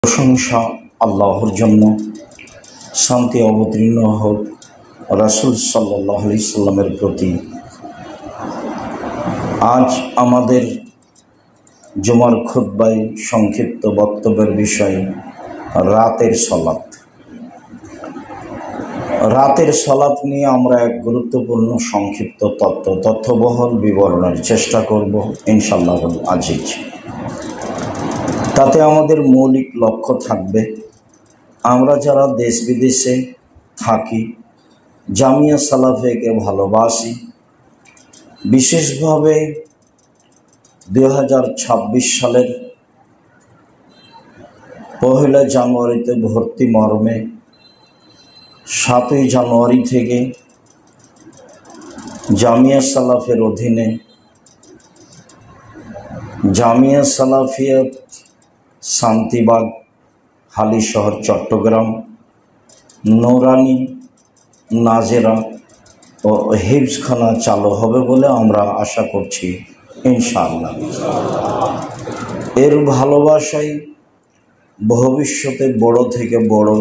প্রশংসা আল্লাহর জন্য, শান্তি অবতীর্ণ হোক রাসূল সাল্লাল্লাহু আলাইহি সাল্লামের প্রতি। আজ আমাদের জুমার খুতবায় সংক্ষিপ্ত বক্তব্যের বিষয় রাতের সালাত। রাতের সালাত নিয়ে আমরা এক গুরুত্বপূর্ণ সংক্ষিপ্ত তথ্যবহল বিবরণের চেষ্টা করব ইনশাআল্লাহ আজিজ। তাতে আমাদের মৌলিক লক্ষ্য থাকবে, আমরা যারা দেশ বিদেশে থাকি, জামিয়া সালাফিয়াকে ভালোবাসি, বিশেষভাবে 2026 সালের 1 জানুয়ারিতে ভর্তি মর্মে 7 জানুয়ারি থেকে জামিয়া সালাফের অধীনে জামিয়া সালাফিয়া শান্তিবাগ, হালিশহর, চট্টগ্রাম, নোরানি, নাজেরা ও হিফজখানা চালু হবে বলে আমরা আশা করছি ইনশাআল্লাহ। এর ভালোবাসায় ভবিষ্যতে বড় থেকে বড়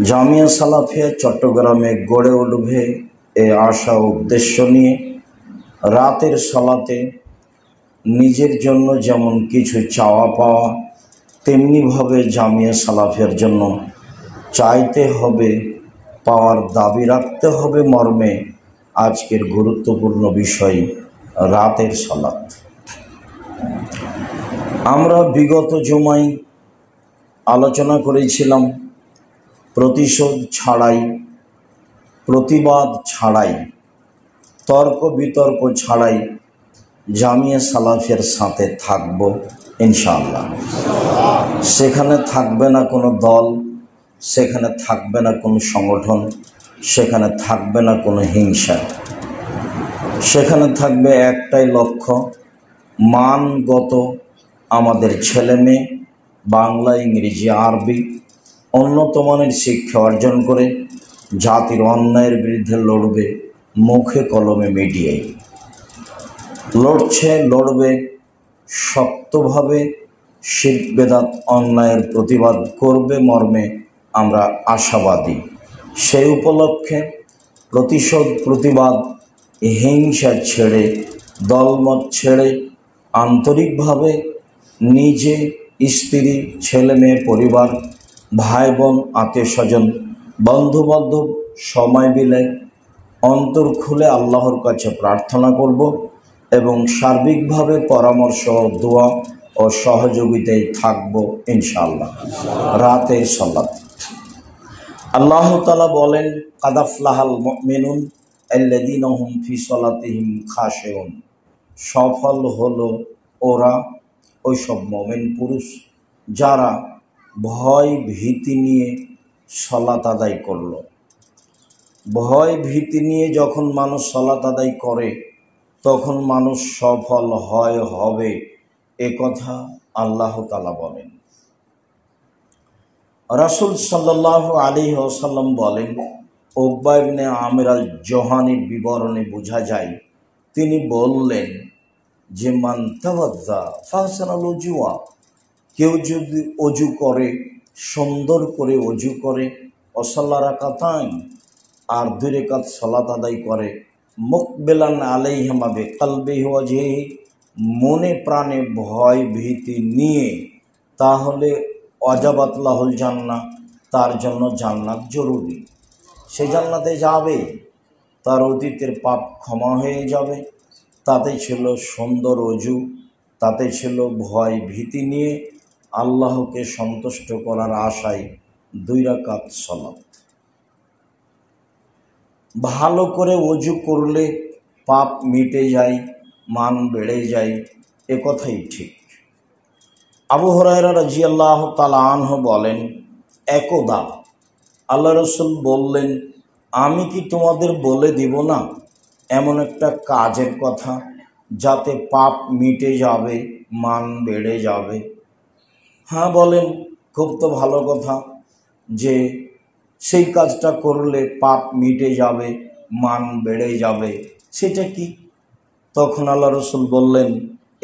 জামিয়া সালাফিয়া চট্টগ্রামে গড়ে উঠবে এ আশা উদ্দেশ্য নিয়ে রাতের সালাতে নিজের জন্য যেমন কিছু চাওয়া পাওয়া, তেমনিভাবে জামিয়া সালাফিয়ার জন্য চাইতে হবে, পাওয়ার দাবি রাখতে হবে মর্মে আজকের গুরুত্বপূর্ণ বিষয় রাতের সালাত। আমরা বিগত জুমায় আলোচনা করেছিলাম প্রতিশোধ ছাড়াই, প্রতিবাদ ছাড়াই, তর্ক বিতর্ক ছাড়াই জামিয়া সালাফিয়ার সাথে থাকব ইনশাআল্লাহ। সেখানে থাকবে না কোনো দল, সেখানে থাকবে না কোনো সংগঠন, সেখানে থাকবে না কোনো হিংসা। সেখানে থাকবে একটাই লক্ষ্য, মানগত আমাদের ছেলে মেয়ে বাংলা, ইংরেজি, আরবি উন্নত মানের শিক্ষা অর্জন করে জাতির অন্যায়ের বিরুদ্ধে লড়বে, মুখে কলমে মিডিয়ায় লড়বে শক্তভাবে, শিরক বেদাত অন্যায়ের প্রতিবাদ করবে মর্মে আমরা আশাবাদী। সেই উপলক্ষে প্রতিশোধ, প্রতিবাদ, হিংসা ছেড়ে, দলমত ছেড়ে আন্তরিকভাবে নিজে, স্ত্রী, ছেলে মেয়ে, পরিবার, ভাই বোন, আত্মীয় স্বজন, বন্ধুবান্ধব সময় মিলে অন্তর খুলে আল্লাহর কাছে প্রার্থনা করব এবং সার্বিকভাবে পরামর্শ, দোয়া ও সহযোগিতায় থাকব ইনশাআল্লাহ। রাতের সালাত আল্লাহ তাআলা বলেন, কাদ আফলাহাল মুমিনুন আল্লাযীনা হুম ফি সালাতিহিম খাশিউন। সফল হলো ওরা, ওই সব মুমিন পুরুষ যারা ভয় ভীতি নিয়ে সালাত আদায় করলো। ভয় ভীতি নিয়ে যখন মানুষ সালাত আদায় করে তখন মানুষ সফল হবে, এ কথা আল্লাহ তাআলা বলেন। রাসূল সাল্লাল্লাহু আলাইহি ওয়াসাল্লাম বলেন, উকবা ইবনে আমির আল জোহানির বিবরণে বোঝা যায়, তিনি বললেন যে মান তাওয়াজ্জা ফাহসানাল উজুয়া, কেউ যদি অজু করে, সুন্দর করে অজু করে, ওয়াসাল্লা রাকাতাইন, আর 2 রাকাত সালাত আদায় করে, মুকবিলান আলাইহিমা বিকলবিহি ওয়াজহিহি, মনে প্রাণে ভয় ভীতি নিয়ে, তাহলে ওয়াজাবাত লাহুল জান্নাহ, তার জন্য জান্নাত জরুরি। সে জান্নাতে যাবে, তার অতীতের পাপ ক্ষমা হয়ে যাবে। তাতে ছিল সুন্দর অজু, তাতে ছিল ভয় ভীতি নিয়ে আল্লাহকে সন্তুষ্ট করার আশায় 2 রাকাত সালাত। ভালো করে অজু করলে পাপ মিটে যায়, মান বেড়ে যায়, এ কথাই ঠিক। আবু হুরায়রা রাদিয়াল্লাহু তাআলা আনহু বলেন, একদা আল্লাহ রাসূল বললেন, আমি কি তোমাদের বলে দিব না এমন একটা কাজের কথা যাতে পাপ মিটে যাবে, মান বেড়ে যাবে? হ্যাঁ বলেন, খুব তো ভালো কথা, যে সেই কাজটা করলে পাপ মিটে যাবে, মান বেড়ে যাবে, সেটা কি? তখন আল্লাহ রাসূল বললেন,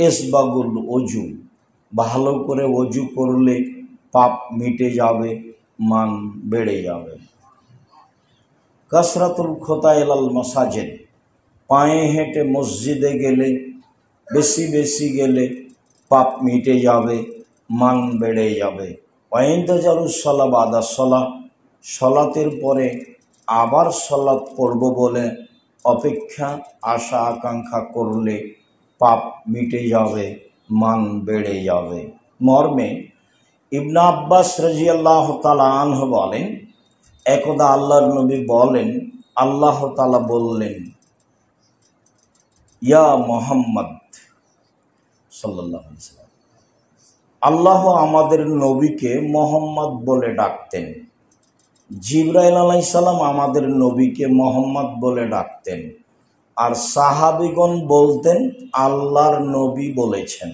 ইসবাগুল ওজু, ভালো করে ওযু করলে পাপ মিটে যাবে, মান বেড়ে যাবে। কাসরাতুল খোতা ইলাল মাসাজিদ, পায়ে হেঁটে মসজিদে গেলে, বেশি বেশি গেলে পাপ মিটে যাবে, মান বেড়ে যাবে। ওয়াইনতাজারুস সালাহ বাদা সালাহ, সলাতের পরে আবার সলাত পড়ব বলে অপেক্ষা আশা আকাঙ্ক্ষা করলে পাপ মিটে যাবে, মান বেড়ে যাবে। মর্মে ইবনে আব্বাস রাদিয়াল্লাহু তাআলা আনহু বলেন, একদা আল্লাহর নবী বলেন, আল্লাহ তাআলা বললেন, ইয়া মুহাম্মদ সাল্লাল্লাহু আলাইহি ওয়াসাল্লাম, আল্লাহ আমাদের নবীকে মোহাম্মদ বলে ডাকতেন। জিবরাইল আলাইহিস সালাম আমাদের নবীকে মোহাম্মদ বলে ডাকতেন। আর সাহাবীগণ বলতেন, আল্লাহর নবী বলেছেন,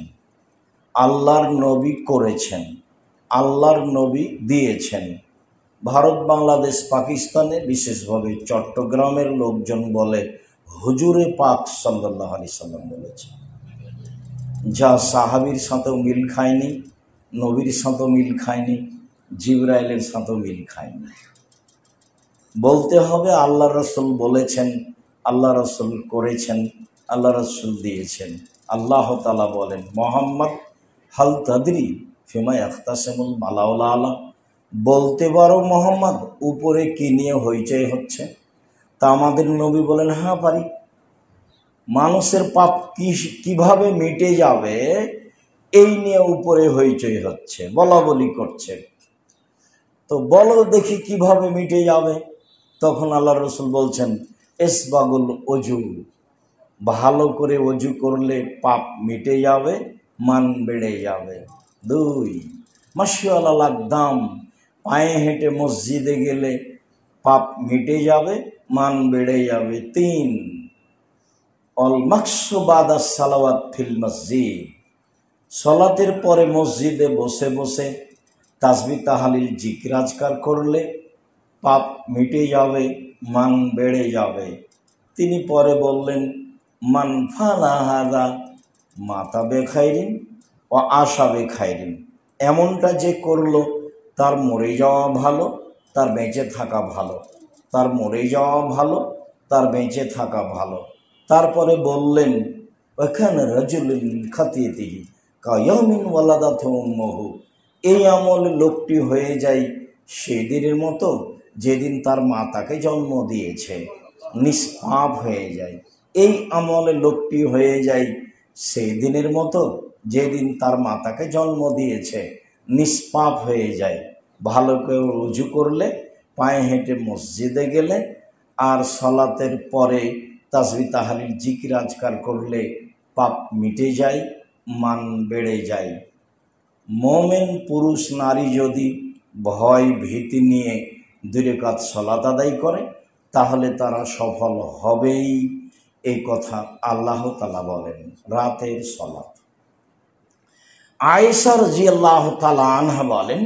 আল্লাহর নবী করেছেন, আল্লাহর নবী দিয়েছেন। ভারত, বাংলাদেশ, পাকিস্তানে, বিশেষভাবে চট্টগ্রামের লোকজন বলে হুজুরে পাক সাল্লাল্লাহু আলাইহি সাল্লাম বলেছেন, যা সাহাবীর সাথেও মিল খায়নি, নবীর সাথেও মিল খায়নি, জিবরাইলের সাথেও মিল খায়নি। বলতে হবে আল্লাহ রাসূল বলেছেন, আল্লাহ রাসূল করেছেন, আল্লাহ রাসূল দিয়েছেন। আল্লাহ তাআলা বলেন, মুহাম্মদ হাল তাদরি ফিমা ইয়াখতাসিমুল মালাউল আলা, বলতে পারো মুহাম্মদ উপরে কি নিয়ে হইচই হচ্ছে? তা আমাদের নবী বলেন, হ্যাঁ পারি। মানুষের পাপ কিভাবে মিটে যাবে এই নিয়ে উপরে হইচই হচ্ছে, বলা বলি করছে। তো বলো দেখি কিভাবে মিটে যাবে। তখন আল্লাহ রাসূল বলছেন, ইসবাগুল ওযু, ভালো করে ওযু করলে পাপ মিটে যাবে, মান বেড়ে যাবে। 2, মাশি আলাল আকদাম, পায়ে হেঁটে মসজিদে গেলে পাপ মিটে যাবে, মান বেড়ে যাবে। 3, অল মাকসু বাদা সালাওয়াত ফিল মসজিদ, সলাতের পরে মসজিদে বসে বসে তাসবিহ তাহলিল জিকির আজকার করলে পাপ মিটে যাবে, মান বেড়ে যাবে। তিনি পরে বললেন, মান ফালা হাযা মাতা বেখাইরিন ও আশা বেখাইরিন, এমনটা যে করলো তার মরে যাওয়া ভালো, তার বেঁচে থাকা ভালো, তার মরে যাওয়া ভালো, তার বেঁচে থাকা ভালো। তারপরে বললেন, ওয়াকানা রাজুলুন খাতিয়াতিহি কায়াউমিন ওয়ালাদাতহু উম্মুহু, এই আমলে লোকটি হয়ে যায় সেদিনের মতো যেদিন তার মা তাকে জন্ম দিয়েছে, নিষ্পাপ হয়ে যায়। এই আমলে লোকটি হয়ে যায় সেই দিনের মতো যেদিন তার মা তাকে জন্ম দিয়েছে, নিষ্পাপ হয়ে যায়। ভালো করে ওযু করলে, পায়ে হেঁটে মসজিদে গেলে, আর সলাতের পরে তাসবিহ তাহলিল জিকির আজকার করলে পাপ মিটে যায়, মান বেড়ে যায়। মোমেন পুরুষ নারী যদি ভয় ভীতি নিয়ে 2 রাকাত সালাত আদায় করে তাহলে তারা সফল হবেই, এই কথা আল্লাহ তাআলা বলেন। রাতের সালাত, আয়েশা রাদিয়াল্লাহু তাআলা আনহা বলেন,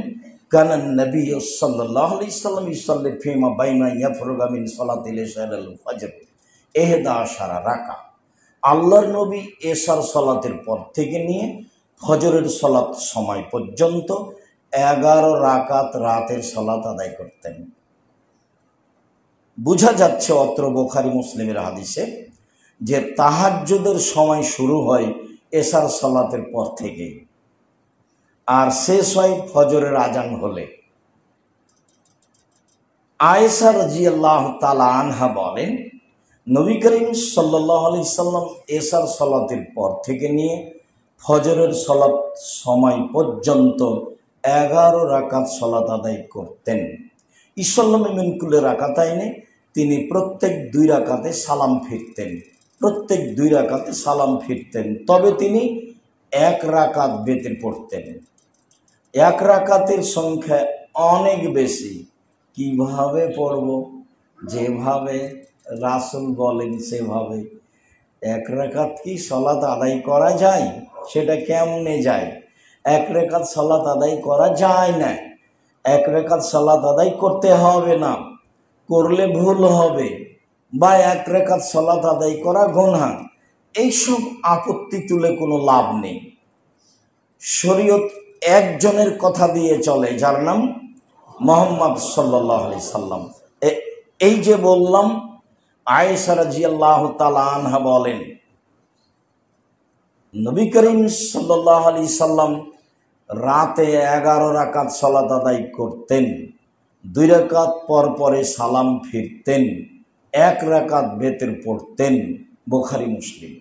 কানা নবী সাল্লাল্লাহু আলাইহি সাল্লাম ইউসাল্লি ফিমা বাইনা ইয়াফরুগা মিন সালাতিল ইশারিল ফজর 11 রাকা, আল্লাহর নবী এশার সালাতের পর থেকে নিয়ে ফজরের সালাত সময় পর্যন্ত 11 রাকাত রাতের সালাত আদায় করতেন। বোঝা যাচ্ছে অত্র বুখারী মুসলিমের হাদিসে যে তাহাজ্জুদের সময় শুরু হয় এশার সালাতের পর থেকে আর শেষ হয় ফজরের আজান হলে। আয়েশা রাদিয়াল্লাহু তাআলা আনহা বলেন, নবী করিম সাল্লাল্লাহু আলাইহি সাল্লাম এশার সালাতের পর থেকে নিয়ে ফজরের সালাত সময় পর্যন্ত 11 রাকাত সালাত আদায় করতেন। ইসলামে মিন কুল্লি রাকাতাইনে, তিনি প্রত্যেক 2 রাকাতে সালাম ফিরতেন, প্রত্যেক 2 রাকাতে সালাম ফিরতেন। তবে তিনি 1 রাকাত বেতের পড়তেন। 1 রাকাতের সংখ্যা অনেক বেশি। কিভাবে পড়ব? যেভাবে রাসূল বলেন সেভাবে। 1 রাকাত কি সালাত আদায় করা যায়? সেটা কেমনে যায়? 1 রাকাত সালাত আদায় করা যায় না। 1 রাকাত সালাত আদায় করতে হবে না, করলে ভুল হবে, বা 1 রাকাত সালাত আদায় করা গুনাহ, এইসব আপত্তি তুলে কোনো লাভ নেই। শরীয়ত একজনের কথা দিয়ে চলে, যার নাম মুহাম্মদ সাল্লাল্লাহু আলাইহি সাল্লাম। এই যে বললাম, আয়েশা রাদিয়াল্লাহু তাআলা আনহা বলেন, নবী করিম সাল্লাল্লাহু আলাইহি সাল্লাম রাতে 11 রাকাত সালাত আদায় করতেন। 2 রাকাত পর পরে সালাম ফিরতেন, 1 রাকাত বেতের পড়তেন। বুখারী মুসলিম।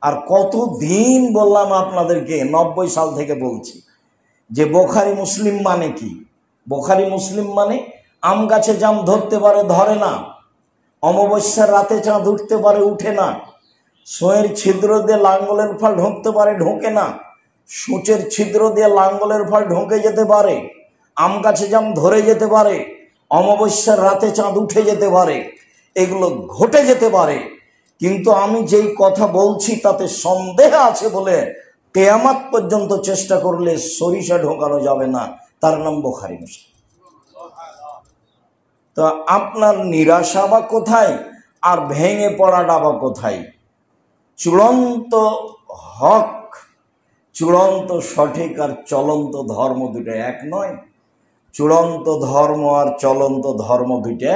আর কতদিন বললাম আপনাদেরকে, 90 সাল থেকে বলছি যে বুখারী মুসলিম মানে কি। বুখারী মুসলিম মানে আম গাছে জাম ধরতে পারে, ধরে না; অমাবস্যার রাতে চাঁদ উঠতে পারে, উঠে না; সোঁয়ের ছিদ্র দিয়ে লাঙ্গলের ফাল ঢুকতে পারে, ঢোকে না; সূচের ছিদ্র দিয়ে লাঙ্গলের ফাল ঢুকে যেতে পারে, আম গাছে জাম ধরে যেতে পারে, অমাবস্যার রাতে চাঁদ উঠে যেতে পারে, এগুলো ঘটে যেতে পারে। কিন্তু আমি যেই কথা বলছি তাতে সন্দেহ আছে বলে কিয়ামত পর্যন্ত চেষ্টা করলে সরিষা ঢোকানো যাবে না, তার নাম বুখারী মুসলিম। তো আপনার নিরাশা বা কোথায়, আর ভেঙে পড়াটা বা কোথায়? চূড়ান্ত হক, চূড়ান্ত সঠিক আর চলন্ত ধর্ম দুটো এক নয়। চূড়ান্ত ধর্ম আর চলন্ত ধর্ম দুটো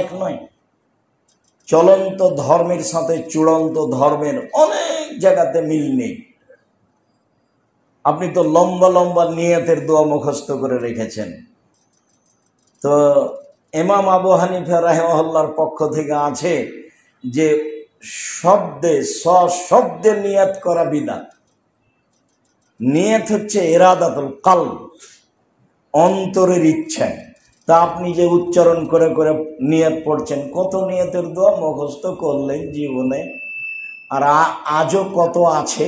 এক নয়। চলন্ত ধর্মের সাথে চূড়ান্ত ধর্মের অনেক জায়গাতে মিল নেই। আপনি তো লম্বা লম্বা নিয়তের দোয়া মুখস্থ করে রেখেছেন। তো ইমাম আবু হানিফা রাহিমাহুল্লাহর পক্ষ থেকে আছে যে শব্দে সশব্দে নিয়ত করা বিদআত। নিয়ত হচ্ছে ইরাদাতুল কলব, অন্তরের ইচ্ছা। তা আপনি যে উচ্চারণ করে করে নিয়ত পড়ছেন, কত নিয়তের দোয়া মুখস্থ করলেন জীবনে, আর আজও কত আছে।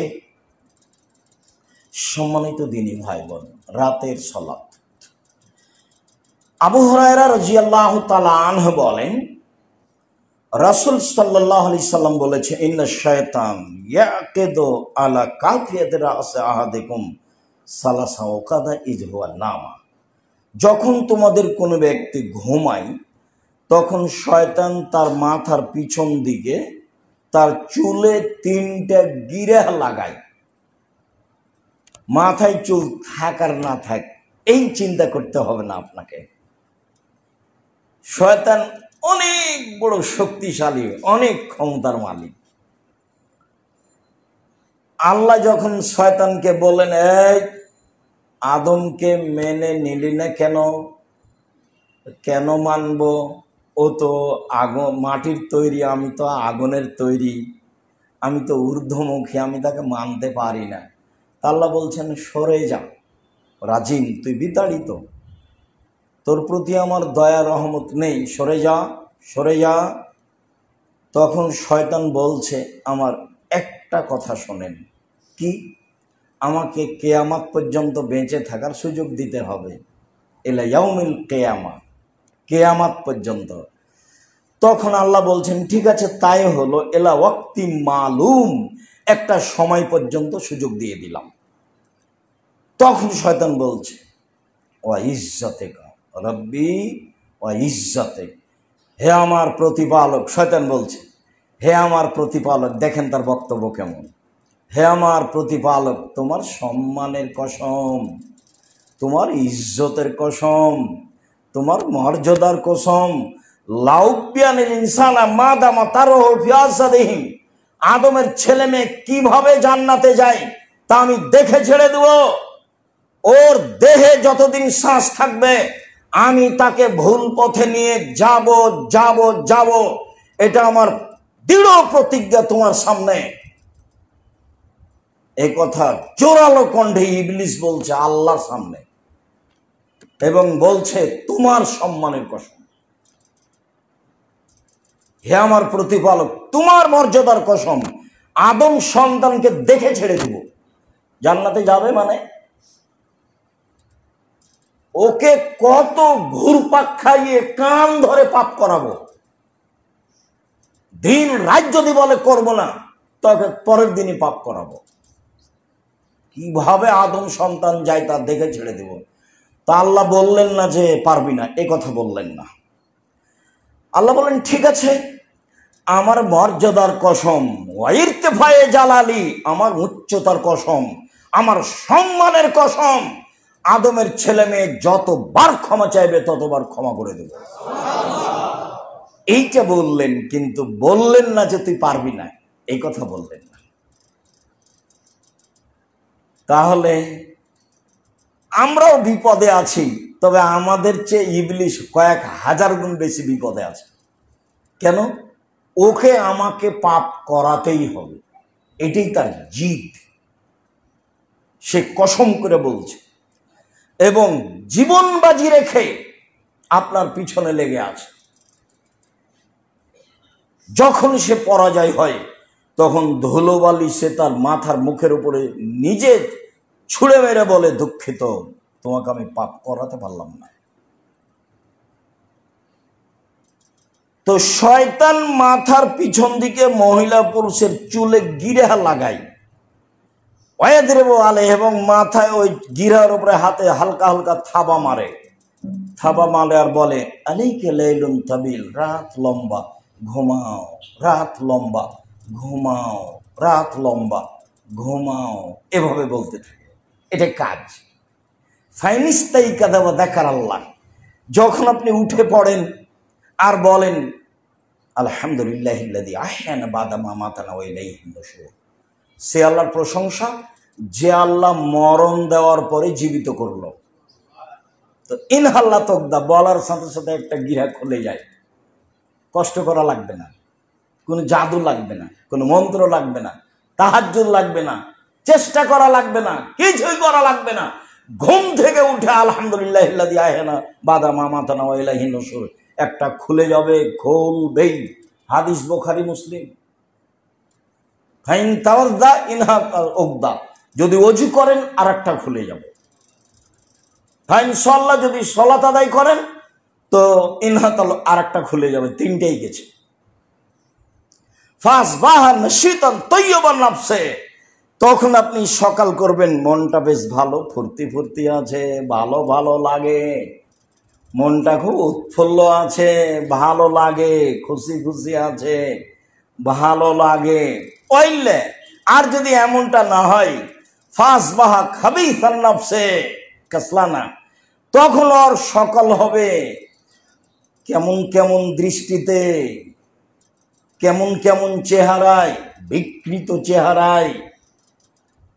সম্মানিত দিনী ভাই বোন, রাতের সালাত। আবু হুরায়রা রাদিয়াল্লাহু তাআলা আনহু বলেন, রাসূল সাল্লাল্লাহু আলাইহি সাল্লাম বলেছে, ইন্না শায়তান ইয়াকিদু আলা কাফিয়াতি রাসি আহাদিকুম সালাসা ওয়াকাদা ইয হুয়া নামা। যখন তোমাদের কোনো ব্যক্তি ঘুমায়, তখন শয়তান তার মাথার পিছন দিকে তার চুলে 3টা গিরা লাগায়। মাথায় চুল থাক আর না থাক এই চিন্তা করতে হবে না আপনাকে। শয়তান অনেক বড় শক্তিশালী, অনেক ক্ষমতার মালিক। আল্লাহ যখন শয়তানকে বলেন, এই আদমকে মেনে নিলি না কেন? কেন মানব? ও তো মাটির তৈরি, আমি তো আগুনের তৈরি, আমি তো ঊর্ধ্বমুখী, আমি তাকে মানতে পারি না। আল্লাহ বলছেন, সরে যা রাজিম, তুই বিতাড়িত, তোর প্রতি আমার দয়া রহমত নেই, সরে যা, সরে যা। তখন শয়তান বলছে, আমার একটা কথা শোনেন। কি? আমাকে কিয়ামত পর্যন্ত বেঁচে থাকার সুযোগ দিতে হবে, ইলা ইয়াউমিল কিয়ামা, কিয়ামত পর্যন্ত। তখন আল্লাহ বলছেন, ঠিক আছে তাই হলো, ইলা ওয়াক্তি মালুম, একটা সময় পর্যন্ত সুযোগ দিয়ে দিলাম। তখন শয়তান বলছে, ওয়া ইজ্জতিকা রব্বি ওয়া ইজ্জতিক, হে আমার প্রতিপালক। শয়তান বলছে, হে আমার প্রতিপালক। দেখেন তার বক্তব্য কেমন। হে আমার প্রতিপালক, তোমার সম্মানের কসম, তোমার ইজ্জতের কসম, তোমার মর্যাদার কসম, লাউবিয়ানিল ইনসানা মাদামা তারহু ফি আসাদিহি, আদমের ছেলে মেয়ে কিভাবে জান্নাতে যায় তা আমি দেখে ছেড়ে দেব। ওর দেহে যতদিন শ্বাস থাকবে আমি তাকে ভুল পথে নিয়ে যাব যাব যাব, এটা আমার দৃঢ় প্রতিজ্ঞা তোমার সামনে। এই কথা জোরালো কণ্ঠে ইবলিস বলছে আল্লাহর সামনে, এবং বলছে, তোমার সম্মানের কসম, হে আমার প্রতিপালক, তোমার মর্যাদার কসম, আদম সন্তানকে দেখে ছেড়ে দিব। জান্নাতে যাবে মানে ওকে কত ঘুরপাক খাইয়ে কান ধরে পাপ করাবো। দিন রাত যদি বলে করবো না, তবে পরের দিনই পাপ করাবো। কিভাবে আদম সন্তান যায় তা দেখে ছেড়ে দেব। তা আল্লাহ বললেন না যে পারবি না, এ কথা বললেন না। আল্লাহ বললেন, ঠিক আছে, আমার মর্যাদার কসম, ওয়াইরতিফায়ে জালালি, আমার উচ্চতার কসম, আমার সম্মানের কসম, আদমের ছেলে মেয়ে যতবার ক্ষমা চাইবে ততবার ক্ষমা করে দেব। এইটা বললেন, কিন্তু বললেন না যে তুই পারবি না, এই কথা বললেন না। তাহলে আমরাও বিপদে আছি, তবে আমাদের চেয়ে ইবলিশ কয়েক হাজার গুণ বেশি বিপদে আছে। কেন? ওকে আমাকে পাপ করাতেই হবে, এটাই তার জিদ। সে কসম করে বলছে এবং জীবন বাজি রেখে আপনার পিছনে লেগে আছে। যখন সে পরাজয় হয় তখন ধুলোবালি সে তার মাথার মুখের উপরে নিজে ছুঁড়ে মেরে বলে, দুঃখিত, তোমাকে আমি পাপ করাতে পারলাম না। তো শয়তান মাথার পিছন দিকে মহিলা পুরুষের চুলে গিরা লাগায়, ওয়াদরিবু আলাইহি, এবং মাথায় ওই গিরার উপরে হাতে হালকা হালকা থাবা মারে আর বলে, আলাইকা লাইলুন তাবিল, রাত লম্বা, ঘুমাও, রাত লম্বা, ঘুমাও, রাত লম্বা, ঘুমাও, এভাবে বলতে থাকে। এটা কাজ। ফাইনিস্তাই কাদাবা দেখার আল্লাহ, যখন আপনি উঠে পড়েন আর বলেন আলহামদুলিল্লাহিল্লাযী আহয়ানা বাদা মা মাতানা ওয়া ইলাইহিন নুশুর, সে আল্লাহর প্রশংসা যে আল্লাহ মরণ দেওয়ার পরে জীবিত করলো। তো ইনহাল্লা তকদা বলার সাথে সাথে একটা গিরা খুলে যায়। কষ্ট করা লাগবে না, কোনো জাদু লাগবে না, কোনো মন্ত্র লাগবে না, তাহাজ্জুদ লাগবে না, চেষ্টা করা লাগবে না, কিছুই করা লাগবে না। ঘুম থেকে উঠে আলহামদুলিল্লাহিল্লাযী আহয়ানা বাদা মা মাতানা ওয়া ইলাইহিন নুশুর একটা খুলে যাবে, খুলবেই। হাদিস বুখারী মুসলিম। ফাইন তাওয়াজ্জা ইনহা উকদা, যদি ওযু করেন আর একটা খুলে যাবে। ফাইন সাল্লাহ, যদি সালাত আদায় করেন তো ইনহাতাল আর একটা খুলে যাবে, তিনটেই গেছে। ফাসবাহা নাশিতান তাইয়্যিবান নাফসে, তখন আপনি সকাল করবেন, মনটা বেশ ভালো, ফুর্তি ফুর্তি আছে, ভালো ভালো লাগে, মনটা খুব উৎফুল্ল আছে, ভালো লাগে, খুশি খুশি আছে, ভালো লাগে। ওইলে আর যদি এমনটা না হয়, ফাসবাহা খাবিসান নাফসে কাসলানা, তখন ওর সকাল হবে কেমন কেমন দৃষ্টিতে, কেমন কেমন চেহারায়, বিকৃত চেহারায়,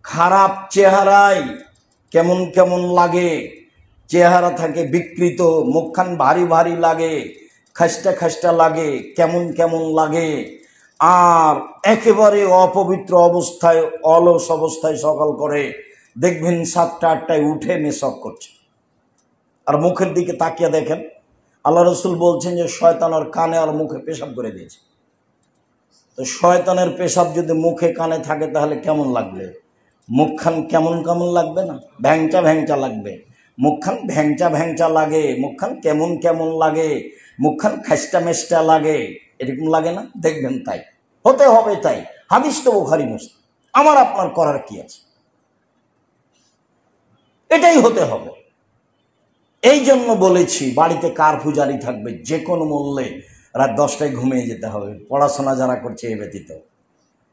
খারাপ চেহারায়, কেমন কেমন লাগে। চেহারা থাকে বিকৃত, মুখখান ভারী ভারী লাগে, খাস্টা খাস্টা লাগে, কেমন কেমন লাগে। আর একেবারে অপবিত্র অবস্থায়, অলস অবস্থায় সকাল করে দেখবেন 7টা 8টায় উঠে মেসক করছে। আর মুখের দিকে তাকিয়ে দেখেন, আল্লাহ রসুল বলছেন যে শয়তান আর কানে আর মুখে পেশাব করে দিয়েছে। তো শয়তানের পেশাব যদি মুখে কানে থাকে তাহলে কেমন লাগবে? মুখখান কেমন কেমন লাগবে না? ভ্যাংচা ভ্যাংচা লাগবে। মুখখান ভ্যাংচা ভ্যাংচা লাগে, মুখখান কেমন কেমন লাগে, মুখখান খাস্টা মেস্টা লাগে, এরকম লাগে না? দেখবেন তাই হতে হবে। তাই হাদিস তো বুখারী মুসলিম, আমার আপনার করার কি আছে? এটাই হতে হবে। এই জন্য বলেছি, বাড়িতে কার পূজারি থাকবে, যে কোনো মূল্যে রাত 10টায় ঘুমিয়ে যেতে হবে। পড়াশোনা যারা করছে এ ব্যতীত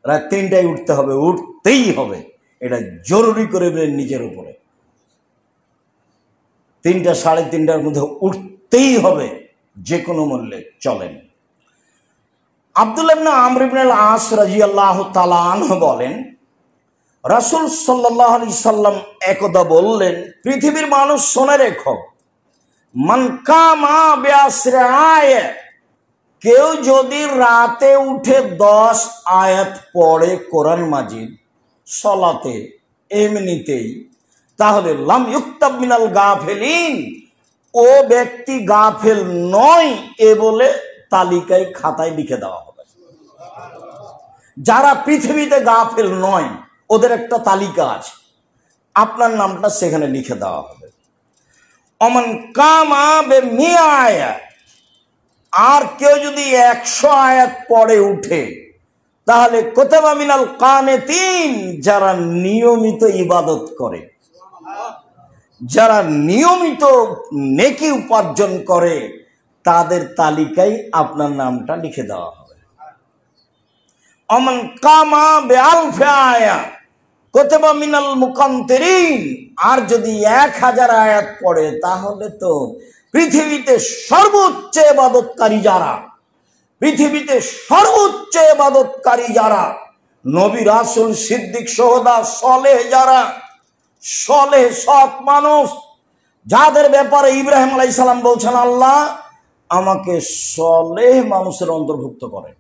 রাত 3টায় উঠতে হবে, উঠতেই হবে। এটা জরুরি করে নিজের উপরে 3টা 3:30টার মধ্যে উঠতেই হবে, যে কোনো মূল্যে। চলেন, আব্দুল্লাহ ইবনে আমর ইবনে আল আস রাদিয়াল্লাহু তাআলা আনহু বলেন, রাসূল সাল্লাল্লাহু আলাইহি সাল্লাম একদা বললেন, পৃথিবীর মানুষ শুনে রেখো, মান কামা বিআশরি আয়াত, কেউ যদি রাতে উঠে 10 আয়াত পড়ে কোরআন মাজিদ সালাতে এমনিতেই, তাহলে লাম ইউক্তাব মিনাল গাফিলিন, ও ব্যক্তি গাফেল নয় এ বলে তালিকায় খাতায় লিখে দেওয়া হবে। যারা পৃথিবীতে গাফেল নয় ওদের একটা তালিকা আছে, আপনার নামটা সেখানে লিখে দেওয়া হবে। অমান কামা বে মিয়া আয়াত, আর কেউ যদি 100 আয়াত পড়ে উঠে তাহলে কুতিবা মিনাল কানিতিন, যারা নিয়মিত ইবাদত করে, যারা নিয়মিত নেকি উপার্জন করে, তাদের তালিকায় আপনার নামটা লিখে দেওয়া হবে। অমান কামা বে আলফি আয়াত, কুতিবা মিনাল মুকান্তিরিন। আর যদি 1000 আয়াত পড়ে তাহলে তো পৃথিবীতে সর্বোচ্চ ইবাদতকারী যারা, পৃথিবীতে সর্বোচ্চ ইবাদতকারী যারা, নবী রাসূল সিদ্দিক শুহাদা সালেহ, যারা সালেহ সৎ মানুষ, যাদের ব্যাপারে ইব্রাহিম আলাইহিস সালাম বলছেন আল্লাহ আমাকে সালেহ মানুষের অন্তর্ভুক্ত করেন,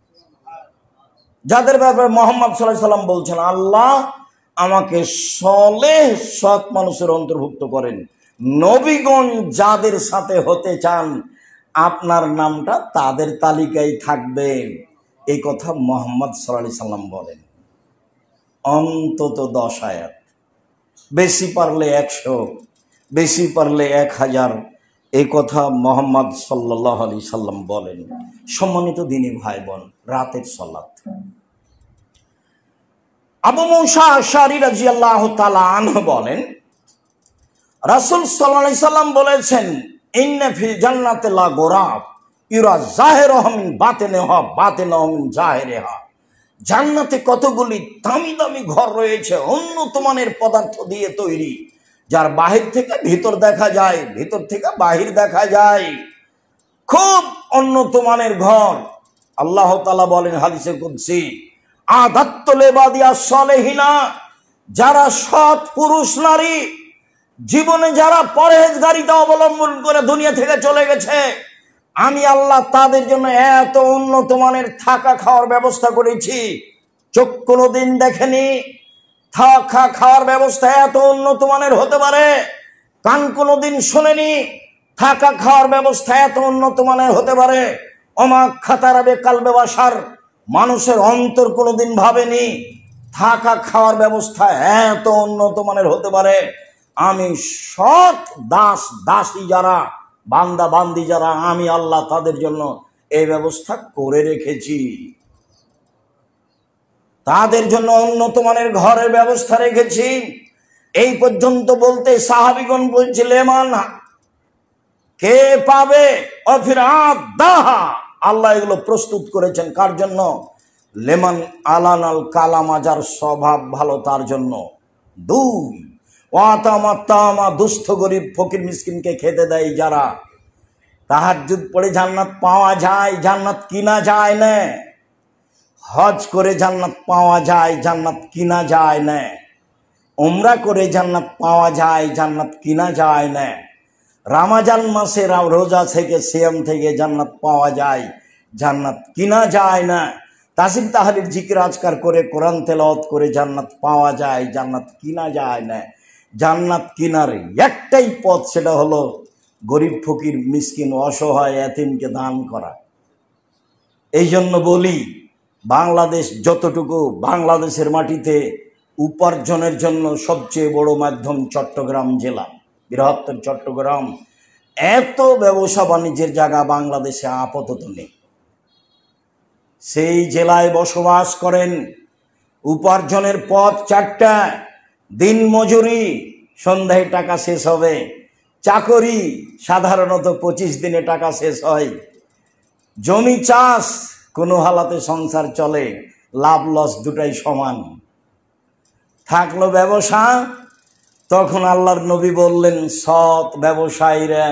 যাদের ব্যাপারে মুহাম্মদ সাল্লাল্লাহু আলাইহি সাল্লাম বলছেন আল্লাহ আমাকে সালেহ সৎ মানুষের অন্তর্ভুক্ত করেন। নবীগণ যাদের সাথে হতে চান আপনার নামটা তাদের তালিকায় থাকবে, এই কথা মুহাম্মদ সাল্লাল্লাহু আলাইহি সাল্লাম বলেন। অন্তত 10 আয়াত, বেশি পারলে 100, বেশি পারলে 1000, এই কথা মুহাম্মদ সাল্লাল্লাহু আলাইহি সাল্লাম বলেন। সম্মানিত দ্বীনী ভাই বোন, রাতের সালাত। আবু মুসা আশআরী রাদিয়াল্লাহু তাআলা আনহু বলেন রাসূল সাল্লাল্লাহু আলাইহি সাল্লাম বলেছেন ইন্না ফিল জান্নাতি লা গুরাব ইরা যাহিরুহা মিন বাতিনিহা বাতিনুহা মিন যাহিরিহা। জান্নাতে কতগুলি দামি দামি ঘর রয়েছে, উন্নত মানের পদার্থ দিয়ে তৈরি, যার বাহির থেকে ভিতর দেখা যায়, ভিতর থেকে বাহির দেখা যায়, খুব উন্নত মানের ঘর। আল্লাহ তাআলা বলেন হাদিসে কুদসি আদাত্তু লিবাদিয়াস সালিহিনা, যারা সৎ পুরুষ নারী জীবনে যারা পরহেজগারিতা অবলম্বন করে দুনিয়া থেকে চলে গেছে, আমি আল্লাহ তাদের জন্য এত উন্নত মানের থাকা খাওয়ার ব্যবস্থা করেছি, চোখ কোনোদিন দেখেনি। থাকা খাওয়ার ব্যবস্থা এত উন্নত মানের হতে পারে, কান কোনোদিন শোনেনি, থাকা খাওয়ার ব্যবস্থা এত উন্নত মানের হতে পারে। ওমা খাতারাবে কালবে বাসার, মানুষের অন্তর কোনোদিন ভাবেনি থাকা খাওয়ার ব্যবস্থা এত উন্নত মানের হতে পারে। আমি সৎ দাস দাসী যারা, বান্দা বান্দি যারা, আমি আল্লাহ তাদের জন্য এই ব্যবস্থা করে রেখেছি, তাদের জন্য উন্নত মানের ঘরের ব্যবস্থা রেখেছি। এই পর্যন্ত বলতে সাহাবীগণ বলছিলেন মান কে পাবে, অফিরাত দাহা, আল্লাহ এগুলো প্রস্তুত করেছেন কার জন্য? লেমান আলানাল কালামা, যার স্বভাব ভালো তার জন্য। 2 ওয়াতামাত্তামা, দুস্থ গরিব ফকির মিসকিনকে খেতে দেয় যারা। তাহাজ্জুদ পড়ে জান্নাত পাওয়া যায়, জান্নাত কিনা যায় না। হজ করে জান্নাত পাওয়া যায়, জান্নাত কিনা যায় না। উমরা করে জান্নাত পাওয়া যায়, জান্নাত কিনা যায় না। রমজান মাসে রোজা থেকে সিয়াম থেকে জান্নাত পাওয়া যায়, জান্নাত কিনা যায় না। তাসবিহ তাহলিল জিকির আজকার করে কোরআন তেলাওয়াত করে জান্নাত পাওয়া যায়, জান্নাত কিনা যায় না। জান্নাত কিনার একটাই পথ, সেটা হলো গরিব ফকির মিসকিন অসহায় এতিমকে দান করা। এই জন্য বলি বাংলাদেশ যতটুকু, বাংলাদেশের মাটিতে উপার্জনের জন্য সবচেয়ে বড় মাধ্যম চট্টগ্রাম জেলা, বৃহত্তর চট্টগ্রাম। এত ব্যবসা বাণিজ্যের জায়গা বাংলাদেশে আপাতত নেই। সেই জেলায় বসবাস করেন, উপার্জনের পথ 4টা। দিন মজুরি, সন্ধ্যায় টাকা শেষ হবে। চাকরি সাধারণত 25 দিনে টাকা শেষ হয়। জমি চাষ, কোনো হালাতে সংসার চলে, লাভ লস দুটাই সমান। থাকলো ব্যবসা, তখন আল্লাহর নবী বললেন সৎ ব্যবসায়ীরা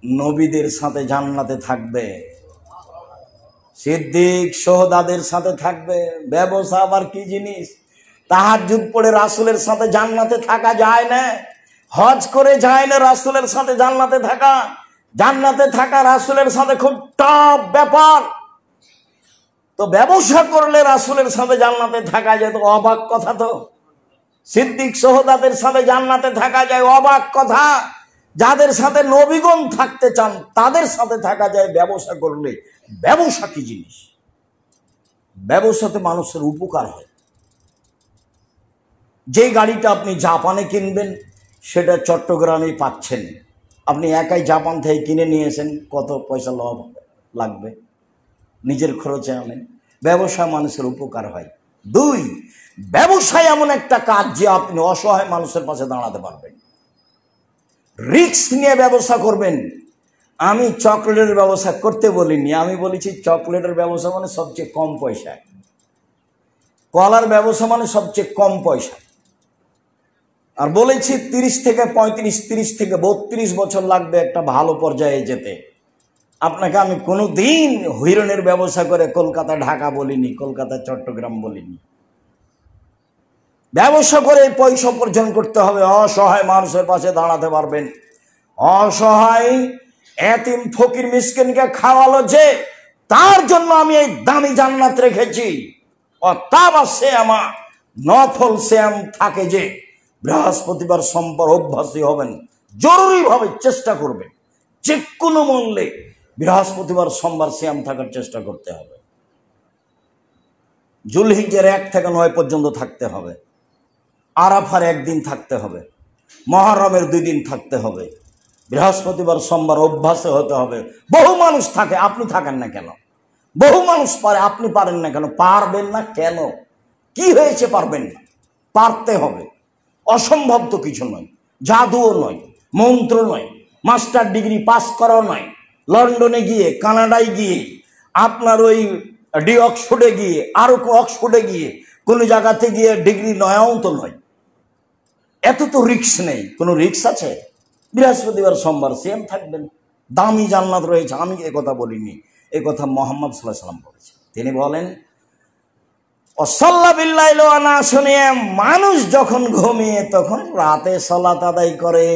নবীদের সাথে জান্নাতে থাকবে, সিদ্দিক শুহাদাদের সাথে থাকবে। ব্যবসা আবার কি জিনিস? তাহাজ্জুদ পড়ে রাসূলের সাথে জান্নাতে থাকা যায় না, হজ করে যায় না রাসূলের সাথে জান্নাতে থাকা। জান্নাতে থাকা রাসূলের সাথে খুব টাফ ব্যাপার। তো ব্যবসা করলে রাসূলের সাথে জান্নাতে থাকা যায়, তো অবাক কথা। তো সিদ্দিক শুহাদাদের সাথে জান্নাতে থাকা যায়, অবাক কথা। যাদের সাথে নবীগণ থাকতে চান তাদের সাথে থাকা যায় ব্যবসা করলে। ব্যবসা কি জিনিস? ব্যবসাতে মানুষের উপকার হয়। যে গাড়িটা আপনি জাপানে কিনবেন সেটা চট্টগ্রামে পাচ্ছেন। আপনি একাই জাপান থেকে কিনে নিয়েছেন, কত পয়সা লাভ লাগবে? নিজের খরচে আনেন। ব্যবসা মানুষের উপকার হয়। 2, ব্যবসায় এমন একটা কাজ যে আপনি অসহায় মানুষের পাশে দাঁড়াতে পারবেন। রিস্ক নিয়ে ব্যবসা করবেন। আমি চকলেটের ব্যবসা করতে বলিনি, আমি বলেছি চকলেটের ব্যবসা মানে সবচেয়ে কম পয়সা, কলার ব্যবসা মানে সবচেয়ে কম পয়সা। আর বলেছি 30 থেকে 35, 30 থেকে 32 বছর লাগবে একটা ভালো পর্যায়ে যেতে। আপনাকে আমি কোনোদিন হিরণের ব্যবসা করে কলকাতা ঢাকা বলিনি, কলকাতা চট্টগ্রাম বলিনি। ব্যবসা করে পয়সা উপার্জন করতে হবে, অসহায় মানুষের পাশে দাঁড়াতে পারবেন। অসহায় এতিম ফকির মিসকিনকে খাওয়ালো যে, তার জন্য আমি এই দামি জান্নাত রেখেছি। অতাবা শ্যামা, নফল শ্যাম থাকে যে, বৃহস্পতিবার সোমবার অভ্যাসী হবেন, জরুরিভাবে চেষ্টা করবেন, যে কোনো মূল্যে বৃহস্পতিবার সোমবার শ্যাম থাকার চেষ্টা করতে হবে। জুলহিজ্জার 1 থেকে 9 পর্যন্ত থাকতে হবে, আরাফার 1 দিন থাকতে হবে, মুহররমের 2 দিন থাকতে হবে, বৃহস্পতিবার সোমবার অভ্যাসে হতে হবে। বহু মানুষ থাকে, আপনি থাকেন না কেন? বহু মানুষ পারে, আপনি পারেন না কেন? পারবেন না কেন? কি হয়েছে পারবেন না? পারতে হবে। অসম্ভব তো কিছু নয়, জাদুও নয়, মন্ত্র নয়, মাস্টার ডিগ্রি পাস করাও নয়, লন্ডনে গিয়ে, কানাডায় গিয়ে, আপনার ওই অক্সফোর্ডে গিয়ে, আরো অক্সফোর্ডে গিয়ে কোনো জায়গাতে গিয়ে ডিগ্রি নেওয়াও তো নয়। এত তো রিক্স নেই। কোনো রিক্স আছে? বৃহস্পতিবার সোমবার সিয়াম থাকবেন, দামি জান্নাত রয়েছে। আমি একথা বলিনি, এ কথা মুহাম্মদ সাল্লাল্লাহু আলাইহি ওয়াসাল্লাম বলেছেন। তিনি বলেন, মানুষ যখন ঘুমিয়ে তখন রাতে সালাত আদায় করে,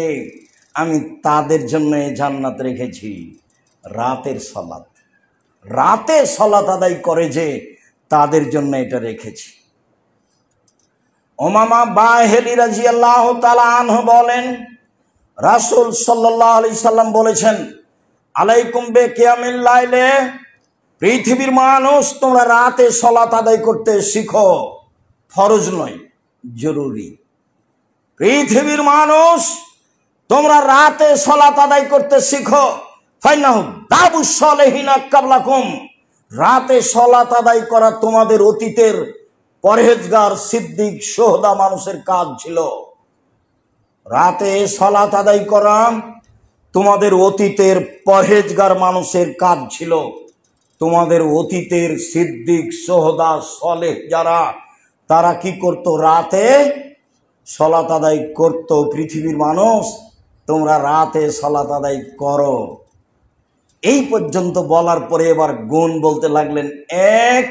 আমি তাদের জন্য জান্নাত রেখেছি। রাতের সালাত, রাতে সালাত আদায় করে যে, তাদের জন্য এটা রেখেছি। উমামা বাহিলি রাদিয়াল্লাহু তাআলা আনহু বলেন, রাসূল সাল্লাল্লাহু আলাইহি সাল্লাম বলেছেন, আলাইকুম বিকিয়ামিল লাইলে, পৃথিবীর মানুষ তোমরা রাতে সালাত আদায় করতে শিখো। ফরজ নয়, জরুরি। পৃথিবীর মানুষ তোমরা রাতে সালাত আদায় করতে শিখো। ফাইনাহু দাবুস সালিহিনা কাবলাকুম, রাতে সালাত আদায় করা তোমাদের অতীতের পরহেজগার সিদ্দিক শুহাদা মানুষের কাজ ছিল। রাতে সালাত আদায় করা তোমাদের অতীতের পরহেজগার মানুষের কাজ ছিল। তোমাদের অতীতের সিদ্দিক শুহাদা সালেহ যারা, তারা কি করত? রাতে সালাত আদায় করত। পৃথিবীর মানুষ তোমরা রাতে সালাত আদায় করো। এই পর্যন্ত বলার পরে এবার গুণ বলতে লাগলেন। 1,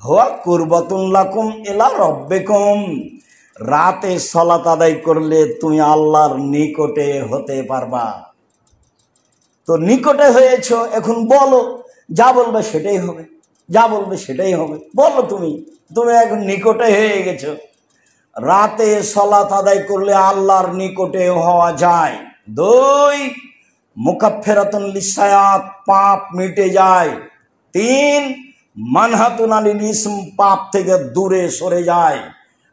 হুয়া কুরবাতুন লাকুম ইলা রাব্বিকুম, রাতে সালাত আদায় করলে তুমি আল্লাহর নিকটে হতে পারবা। তো নিকটে হয়েছো, এখন বলো, যা বলবে সেটাই হবে, যা বলবে সেটাই হবে। বলো, তুমি এখন নিকটে হয়ে গেছো। রাতে সালাত আদায় করলে আল্লাহর নিকটে হওয়া যায়। 2, মুকাফফিরাতুন লিসায়াত, পাপ মিটে যায়। 3, মানহাতুন আনিল ইসম, পাপ থেকে দূরে সরে যায়।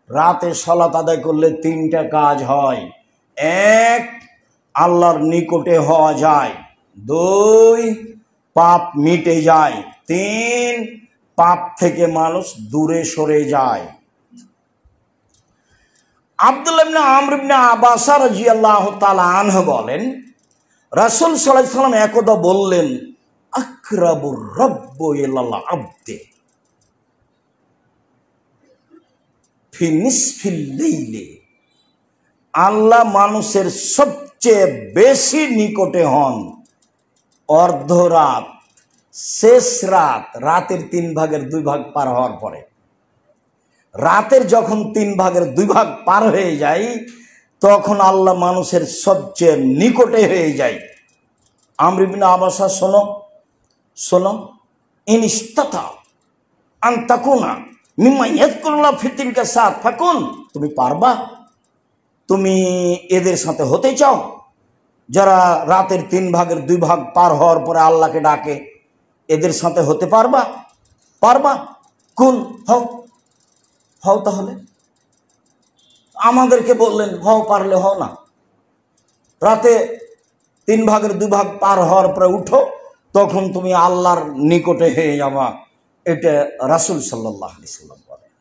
রাতে সালাত আদায় করলে 3টা কাজ হয়। 1, আল্লাহর নিকটে হওয়া যায়। 2, পাপ মিটে যায়। 3, পাপ থেকে মানুষ দূরে সরে যায়। আব্দুল্লাহ ইবনে আমর ইবনে আবাস রাদিয়াল্লাহু তাআলা আনহু বলেন, রাসূল সাল্লাল্লাহু আলাইহি ওয়াসাল্লাম একদা বললেন, আকরাবুর রাব্বু ইলাল আবদে ফি নিসফিল লাইলি, আল্লাহ মানুষের সবচেয়ে বেশি নিকটে হন অর্ধরাত, শেষ রাত, রাতের 3 ভাগের 2 ভাগ পার হওয়ার পরে। রাতের যখন 3 ভাগের 2 ভাগ পার হয়ে যায়, তখন আল্লাহ মানুষের সবচেয়ে নিকটে হয়ে যায়। আমর ইবনে আবাসা, শোনো, ইনইস্তাতা আন তাকুনা মিম্মা ইয়াযকুরুল্লাহ ফি তিলকা সাআত ফাকুন, তুমি পারবা? তুমি এদের সাথে হতে চাও যারা রাতের 3 ভাগের 2 ভাগ পার হওয়ার পরে আল্লাহকে ডাকে? এদের সাথে হতে পারবা? কোন হও তাহলে। আমাদেরকে বললেন, হও, পারলে হও না। রাতে 3 ভাগের 2 ভাগ পার হওয়ার পরে উঠো, তখন তুমি আল্লাহর নিকটে হয়ে যাবা। এটা রাসূল সাল্লাল্লাহু আলাইহি সাল্লাম বলেন।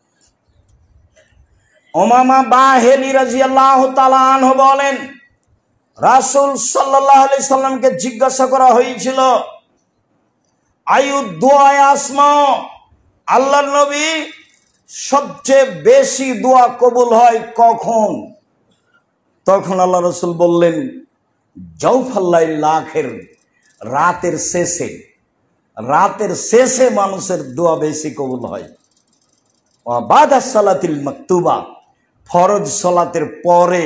উমামা বাহিলি রাদিয়াল্লাহু তাআলা আনহু বলেন, রাসূল সাল্লাল্লাহু আলাইহি সাল্লামকে জিজ্ঞাসা করা হয়েছিল, আয়ু দুআ আসমা, আল্লাহর নবী সবচেয়ে বেশি দোয়া কবুল হয় কখন? তখন আল্লাহ রসুল বললেন, জৌফাল্লাইল আখির, রাতের শেষে মানুষের দোয়া বেশি কবুল হয়। বাদা সালাতিল মাকতুবা, ফরজ সালাতের পরে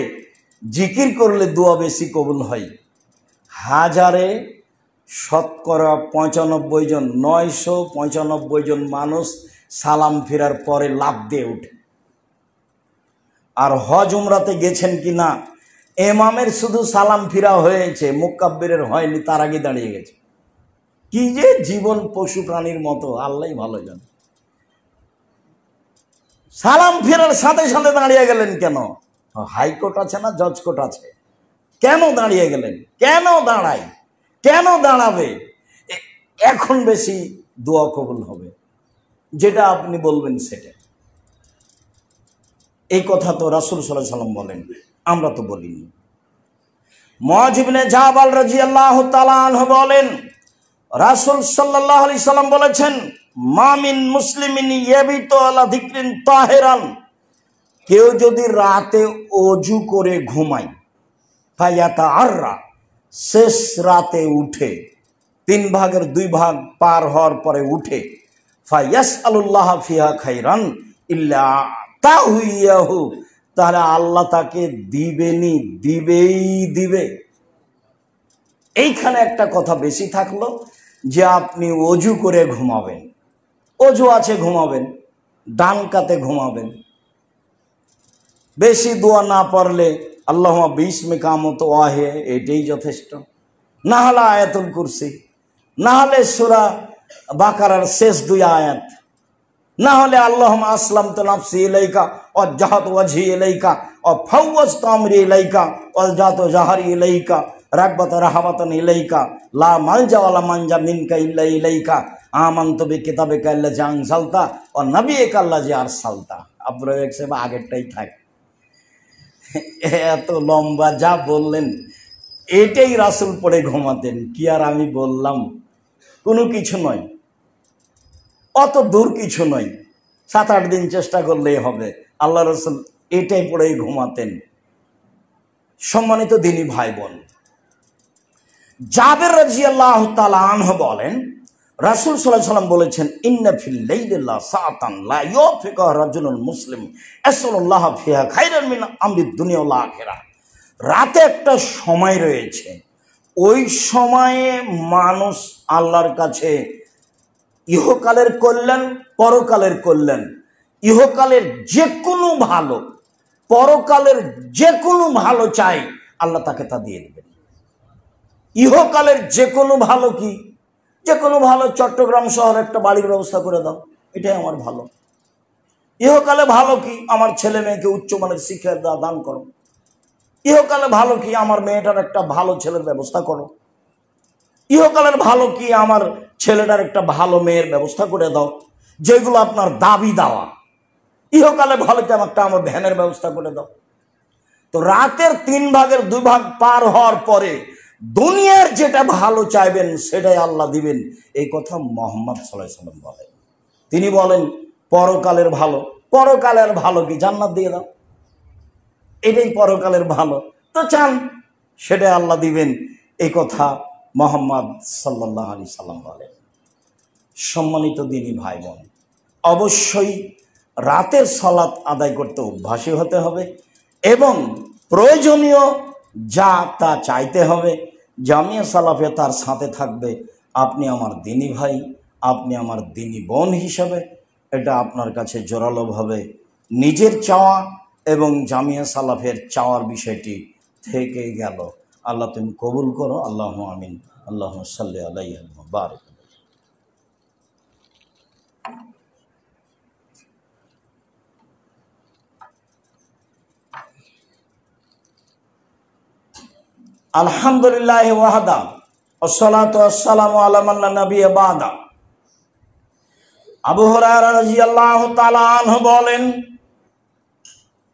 জিকির করলে দোয়া বেশি কবুল হয়। হাজারে শতকরা 95 জন, 995 জন মানুষ সালাম ফেরার পরে লাফ দিয়ে উঠে। আর হজ উমরাতে গেছেন কিনা, ইমামের শুধু সালাম ফিরা হয়েছে, মুকাব্বিরের হয়নি, তার আগে দাঁড়িয়ে গেছে। কি যে জীবন পশু প্রাণীর মতো, আল্লাহই ভালো জানে। সালাম ফেরার সাথে সাথে দাঁড়িয়ে গেলেন কেন? হাইকোর্ট আছে না, জজ কোর্ট আছে, কেন দাঁড়িয়ে গেলেন? কেন দাঁড়ায়? কেন দাঁড়াবে? এখন বেশি দোয়া কবুল হবে, যেটা আপনি বলবেন সেটা। এই কথা তো রাসূল সাল্লাল্লাহু আলাইহি সাল্লাম বলেন, আমরা তো বলিনি। মুআয ইবনে জাবাল রাদিয়াল্লাহু তাআলা আনহু বলেন, রাসূল সাল্লাল্লাহু আলাইহি সাল্লাম বলেছেন, মা মিন মুসলিমিন ইয়াবিতু আলা যিকরিন তাহিরান, কেউ যদি রাতে ওযু করে ঘুমায়, ফায়াতাআররা, শেষ রাতে উঠে, 3 ভাগের 2 ভাগ পার হওয়ার পরে উঠে, ফায়াসআলুল্লাহ ফিহা খাইরান ইল্লা তাহুইয়াহু, তাহলে আল্লাহ তাকে দিবে। এইখানে একটা কথা বেশি থাকলো যে আপনি ওযু করে ঘুমাবেন, ওযু আছে ঘুমাবেন, ডান কাতে ঘুমাবেন। বেশি দোয়া না পারলে আল্লাহুম্মা বিসমি কামত ওয়াহে, এটাই যথেষ্ট। না হলে আয়াতুল কুরসি, না হলে সূরা বাকারার শেষ 2 আয়াত, না হলে আল্লাহুম্মা আসলামতু নাফসি ইলাইকা ওয়াজজাহাতু ওয়াজহি ইলাইকা ওয়া ফাওয়াজতু আমরি ইলাইকা ওয়ালজাতু জাহরি ইলাইকা রাগবাতা রাহাবাতান ইলাইকা লা মালজা ওয়ালা মানজা মিনকা ইল্লা ইলাইকা আমানতু বিকিতাবিকা আল্লাযী আনজালতা ওয়া নাবিয়িকা আল্লাযী আরসালতা। আপনারা একসে বা আগেরটাই থাক। এত লম্বা যা বললেন এটাই রাসূল পড়ে ঘুমাতেন। কি আর আমি বললাম? কোনো কিছু নয়, অত দূর কিছু নয়, 7-8 দিন চেষ্টা করলেই হবে। আল্লাহ রাসূল এটাই পড়েই ঘুমাতেন। সম্মানিত দিনী ভাই বোন, জাবের রাদিয়াল্লাহু তাআলা আনহু বলেন, রাসূল সাল্লাল্লাহু আলাইহি ওয়াসাল্লাম বলেছেন, ইন্না ফিল লাইলি সাআতান লা ইউফিকা রাজুলুল মুসলিম আসাল্লাহ ফিহা খাইরান মিন আমরিদ দুনিয়া ওয়াল আখিরাহ। রাতে একটা সময় রয়েছে, ওই সময়ে মানুষ আল্লাহর কাছে ইহকালের কল্যাণ, পরকালের কল্যাণ, ইহকালের যে কোনো ভালো, পরকালের যে কোনো ভালো চাই, আল্লাহ তাকে তা দিয়ে দেবেন। ইহকালের যে কোনো ভালো কি? যে কোনো ভালো, চট্টগ্রাম শহরে একটা বাড়ির ব্যবস্থা করে দাও, এটাই আমার ভালো। ইহকালে ভালো কি? আমার ছেলে মেয়েকে উচ্চমানের শিক্ষা দান করো। ইহকালে ভালো কি? আমার মেয়েটার একটা ভালো ছেলের ব্যবস্থা করো। ইহকালের ভালো কি? আমার ছেলেটার একটা ভালো মেয়ের ব্যবস্থা করে দাও, যেগুলো আপনার দাবি দেওয়া। ইহকালে ভালো কি? আমার ভ্যানের ব্যবস্থা করে দাও। তো রাতের 3 ভাগের 2 ভাগ পার হওয়ার পরে দুনিয়ার যেটা ভালো চাইবেন সেটাই আল্লাহ দিবেন, এই কথা মুহাম্মদ সাল্লাল্লাহু আলাইহি ওয়াসাল্লাম বলেন। তিনি বলেন পরকালের ভালো। পরকালের ভালো কি? জান্নাত দিয়ে দাও, এটাই পরকালের ভালো। তো চান, সেটাই আল্লাহ দিবেন, এই কথা মুহাম্মদ সাল্লাল্লাহু আলাইহি সাল্লাম বলেন। সম্মানিত দিনী ভাই বোন, অবশ্যই রাতের সালাত আদায় করতে অভ্যাসী হতে হবে এবং প্রয়োজনীয় যা তা চাইতে হবে। জামিয়া সালাফে তার সাথে থাকবে। আপনি আমার দিনী ভাই, আপনি আমার দিনী বোন হিসাবে এটা আপনার কাছে জোরালোভাবে নিজের চাওয়া এবং জামিয়া সালাফের চাওয়ার বিষয়টি থেকে গেল। আল্লাহ তুমি কবুল করো, আল্লাহুম্মা আমিন। আল্লাহুম্মা সাল্লি আলাইহি ওয়া বারিক। আলহামদুলিল্লাহি ওয়াহদা ওয়াসসালাতু ওয়াসসালামু আলা মান লা নাবিয়্যা বাদা। আবু হুরায়রা রাদিয়াল্লাহু তাআলা আনহু বলেন,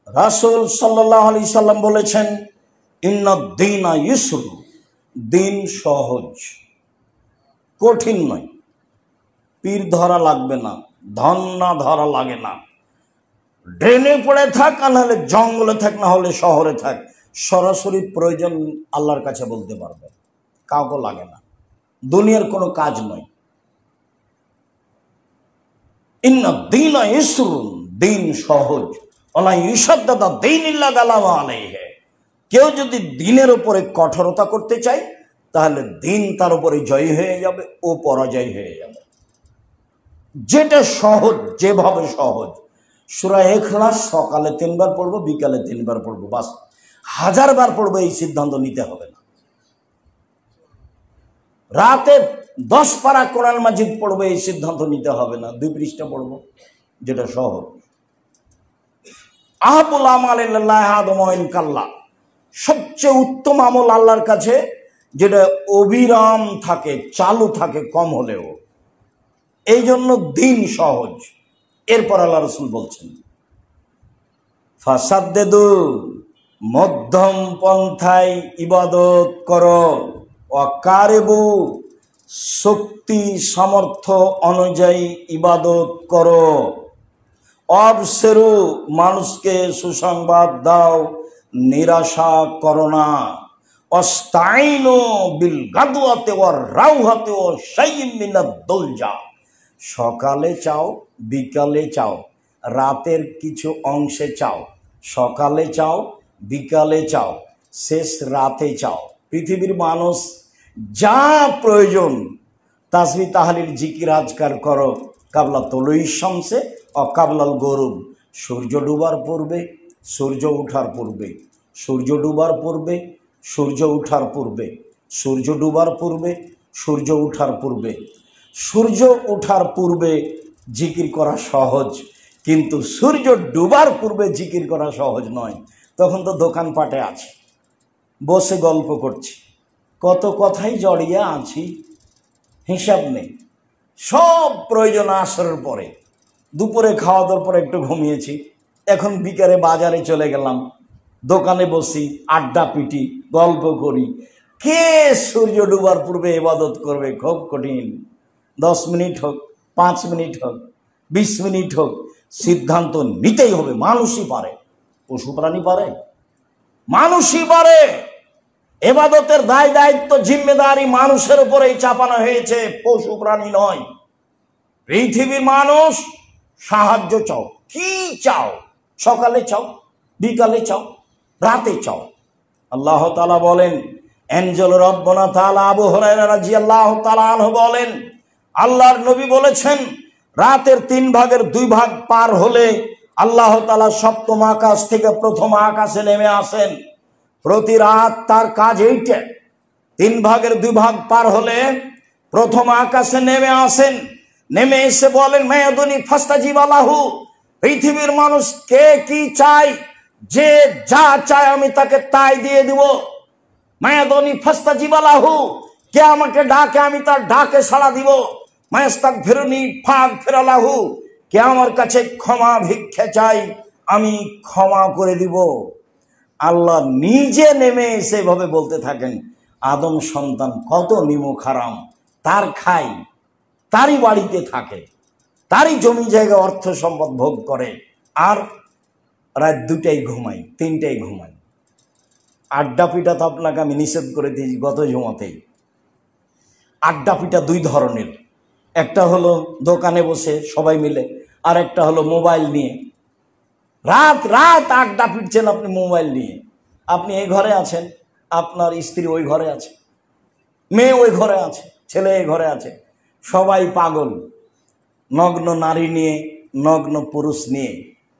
রাসূল সাল্লাল্লাহু আলাইহি সাল্লাম বলেছেন, ইন্নাদ দীনা ইউসর, দিন সহজ, কঠিন নয়। পীর ধরা লাগবে না, ধন্না ধরা লাগে না। ড্রেনে পড়ে থাক, আর নাহলে জঙ্গলে থাক, না হলে শহরে থাক, সরাসরি প্রয়োজন আল্লাহর কাছে বলতে পারবে, কাউকে লাগে না, দুনিয়ার কোনো কাজ নয়। ইন্না দীনা ইসরুন, দিন সহজ, ওয়ালা ইউশাদ্দাদা দীনিল্লা গালাবা আলাইহি। কেউ যদি দিনের উপরে কঠোরতা করতে চায় তাহলে দিন তার উপরে জয় হয়ে যাবে, ও পরাজয় হয়ে যাবে। যেটা সহজ, যেভাবে সহজ, সূরা ইখলাস সকালে 3 বার পড়বো, বিকালে 3 বার পড়বো, বাস। 1000 বার পড়বো এই সিদ্ধান্ত নিতে হবে না। রাতে 10 পারা কোরআন মাজিদ পড়বো এই সিদ্ধান্ত নিতে হবে না, 2 পৃষ্ঠা পড়বো, যেটা সহজ। আহাবুল আমাল ইলাল্লাহি আদম ইন কাল্লা, সবচেয়ে উত্তম আমল আল্লাহর কাছে যেটা অবিরাম থাকে, চালু থাকে কম হলেও, এই জন্য দিন সহজ। এরপর আল্লাহ রাসূল বলছেন ফাসাদ্দেদু, মধ্যম পন্থায় ইবাদত করো, ওয়াকারিবু, শক্তি সামর্থ্য অনুযায়ী ইবাদত করো, অবসেরু, মানুষকে সুসংবাদ দাও, নিরাশা করো না, অস্তাইনু বিল গাদওয়াতি ওয়ার রাওহাতি ওয়া শাইইন মিনাদ দুলজা, সকালে চাও, বিকালে চাও, রাতের কিছু অংশে চাও, সকালে চাও, বিকালে চাও, শেষ রাতে চাও। পৃথিবীর মানুষ যা প্রয়োজন তাসবিহ তাহলিল জিকির আজকার করো, কাবলা তলুই শামসে ও কাবলাল গরুব, সূর্য ডুবার পূর্বে, সূর্য ওঠার পূর্বে, সূর্য ডুবার পূর্বে, সূর্য ওঠার পূর্বে, সূর্য ডুবার পূর্বে, সূর্য ওঠার পূর্বে। সূর্য ওঠার পূর্বে জিকির করা সহজ, কিন্তু সূর্য ডুবার পূর্বে জিকির করা সহজ নয়। তখন তো দোকানপাটে আছি, বসে গল্প করছি, কত কথাই জড়িয়ে আছি, হিসাব নেই। সব প্রয়োজন আসরের পরে, দুপুরে খাওয়া দাওয়ার পরে একটু ঘুমিয়েছি, এখন বিকালে বাজারে চলে গেলাম, দোকানে বসি, আড্ডা পিটি, গল্প করি। কে সূর্য ডুবার পূর্বে ইবাদত করবে? খুব কঠিন। 10 মিনিট হোক, 5 মিনিট হোক, 20 মিনিট হোক, সিদ্ধান্ত নিতেই হবে। মানুষই পারে, পশু প্রাণী পারে? মানুষই পারে। ইবাদতের দায় দায়িত্ব জিম্মেদারি মানুষের উপরেই চাপানো হয়েছে, পশু প্রাণী নয়। পৃথিবীর মানুষ সাহায্য চাও, কি চাও? সকালে চাও, বিকালে চাও, রাতে চাও। আল্লাহ তাআলা বলেন, এনজেল রব্বানা তাআলা আবু হুরায়রা রাদিয়াল্লাহু তাআলা আনহু বলেন, আল্লাহর নবী বলেছেন, রাতের 3 ভাগের 2 ভাগ পার হলে আল্লাহ তাআলা সপ্তম আকাশ থেকে প্রথম আকাশে নেমে আসেন। প্রতি রাত তার কাজ এইটা, 3 ভাগের 2 ভাগ পার হলে প্রথম আকাশে নেমে আসেন। নেমে এসে বলেন, মায়াদুনি ফাস্তাজিব লাহু, পৃথিবীর মানুষ কে কি চায়, যে যা চায় আমি তাকে তাই দিয়ে দিব। মায়াদুনি ফাস্তাজিব লাহু, কে আমাকে ডাকে আমি তার ডাকে সাড়া দিব। মায়াস্তাগফিরুনি ফাগফির লাহু, কে আমার কাছে ক্ষমা ভিক্ষা চাই আমি ক্ষমা করে দিব। আল্লাহ নিজে নেমে এসে ভাবে বলতে থাকেন, আদম সন্তান কত নিমুখ হারাম, তার খাই, তারই বাড়িতে থাকে, তারই জমি জায়গা অর্থ সম্পদ ভোগ করে, আর রাত 2টায় ঘুমাই, 3টায় ঘুমাই। আড্ডা পিটা তো আপনাকে আমি নিষেধ করে দিয়েছি গত জমাতেই। আড্ডা পিটা 2 ধরনের, একটা হলো দোকানে বসে সবাই মিলে, আর একটা হলো মোবাইল নিয়ে। রাত রাত আড্ডা পিটছেন আপনি মোবাইল নিয়ে। আপনি এই ঘরে আছেন, আপনার স্ত্রী ওই ঘরে আছে, মেয়ে ওই ঘরে আছে, ছেলে এই ঘরে আছে, সবাই পাগল। নগ্ন নারী নিয়ে, নগ্ন পুরুষ নিয়ে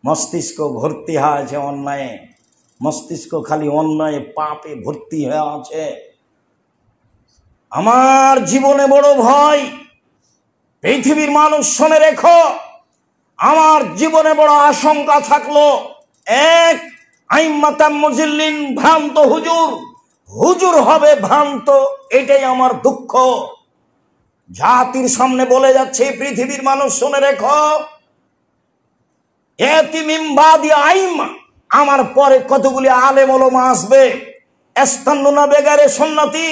মস্তিষ্ক ভর্তি হয়ে আছে অন্যায়ে, মস্তিষ্ক খালি অন্যায় পাপে ভর্তি হয়ে আছে। আমার জীবনে বড় ভয়, পৃথিবীর মানুষ শুনে রেখো, আমার জীবনে বড় আশঙ্কা থাকলো, এক, আইম্মাতাম মুজিল্লিন, ভ্রান্ত হুজুর, হুজুর হবে ভ্রান্ত, এটাই আমার দুঃখ। জাতির সামনে বলে যাচ্ছে পৃথিবীর মানুষ শুনে রেখো, ইয়াতি মিন বাদি আইম্মা, আমার পরে কতগুলি আলেম ওলামা আসবে, ইস্তান্নুনা বেগারে সুন্নতি,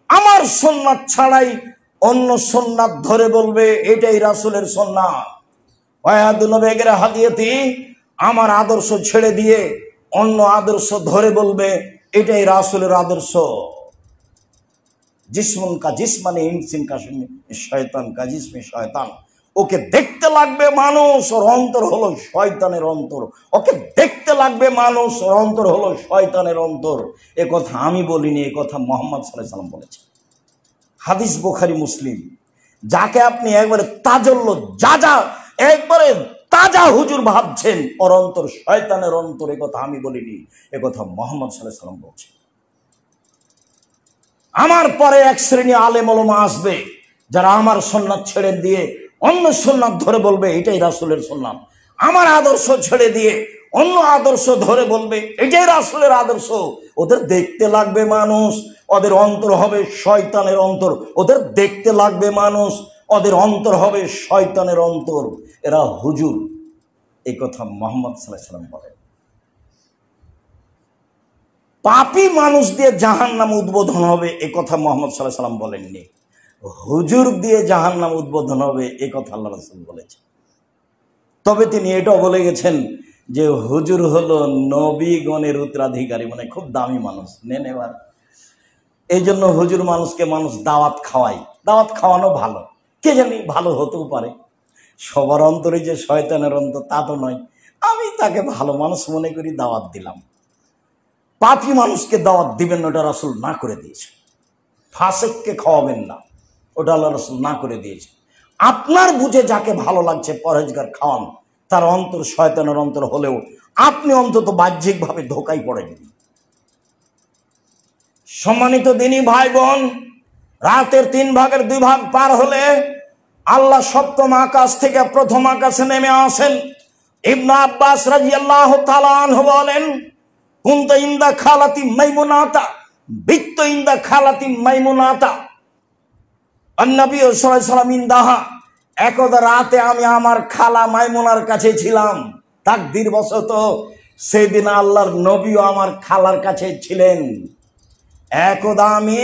আমার সুন্নাত ছাড়াই অন্য সুন্নাত ধরে বলবে এটাই রাসূলের সুন্নাত। ওয়ায়াদুনা বেগারে হাদিয়াতি, আমার আদর্শ ছেড়ে দিয়ে অন্য আদর্শ ধরে বলবে এটাই রাসূলের আদর্শ। জিসমুন কা জিসমানে ইনসিন কা শয়তান কা জিসমে শয়তান। ওকে দেখতে লাগবে মানুষ, ওর অন্তর হলো শয়তানের অন্তর। ওকে দেখতে লাগবে মানুষ, ওর অন্তর হলো শয়তানের অন্তর। এ কথা আমি বলিনি, এ কথা মুহাম্মদ সাল্লাল্লাহু আলাইহি ওয়াসাল্লাম বলেছেন। হাদিস বুখারী মুসলিম। যাকে আপনি একবারে তাজল্য যা একবারে তাজা হুজুর ভাবছেন, ওর অন্তর শয়তানের অন্তর। এ কথা আমি বলিনি, এ কথা মুহাম্মদ সাল্লাল্লাহু আলাইহি ওয়াসাল্লাম বলছেন। আমার পরে এক শ্রেণী আলেম ওলামা আসবে যারা আমার সুন্নাত ছেড়ে দিয়ে অন্য সুন্নাত ধরে বলবে এটাই রাসূলের সুন্নাত। আমার আদর্শ ছেড়ে দিয়ে অন্য আদর্শ ধরে বলবে এটাই রাসূলের আদর্শ। ওদের দেখতে লাগবে মানুষ, ওদের অন্তর হবে শয়তানের অন্তর। ওদের দেখতে লাগবে মানুষ, ওদের অন্তর হবে শয়তানের অন্তর। এরা হুজুর। এই কথা মুহাম্মদ সাল্লাল্লাহু আলাইহি ওয়াসাল্লাম বলেন। পাপী মানুষ দিয়ে জাহান্নাম উদ্বোধন হবে, এ কথা মুহাম্মদ সাল্লাল্লাহু আলাইহি ওয়াসাল্লাম বলেননি। হুজুর দিয়ে জাহান্নাম উদ্বোধন হবে, এ কথা আল্লাহ রাসূল বলেছেন। তবে তিনি এটাও বলে গেছেন যে হুজুর হলো নবীগণের উত্তরাধিকারী, মানে খুব দামি মানুষ। নেন এবার। এই জন্য হুজুর মানুষকে মানুষ দাওয়াত খাওয়ায়। দাওয়াত খাওয়ানো ভালো, কে জানি ভালো হতেও পারে। সবার অন্তরে যে শয়তানের অন্তর তা তো নয়। আমি তাকে ভালো মানুষ মনে করি, দাওয়াত দিলাম। পাপী মানুষকে দাওয়াত দিবেন না, ওটা রাসূল না করে দিয়েছে। ফাসিককে খাওয়াবেন না, ওটা আল্লাহ রাসূল না করে দিয়েছে। আপনার বুঝে যাকে ভালো লাগছে পরহেজগার খাওয়ান, তার অন্তর শয়তানের অন্তর হলেও আপনি অন্তত বাহ্যিকভাবে ধোকায় পড়েন। সম্মানিত দিনী ভাই বোন, রাতের 3 ভাগের 2 ভাগ পার হলে আল্লাহ সপ্তম আকাশ থেকে প্রথম আকাশে নেমে আসেন। ইবনে আব্বাস রাদিয়াল্লাহু তাআলা আনহু বলেন, কুনতু ইনদা খালাতি মাইমুনাতা বিত্তু ইনদা খালাতি মাইমুনাতা আন-নবী সাল্লাল্লাহু আলাইহি ওয়াসাল্লাম ইনদাহা। একদা রাতে আমি আমার খালা মাইমুনার কাছে ছিলাম। তাকদীর বশত সেদিন আল্লাহর নবীও আমার খালার কাছে ছিলেন। একদা আমি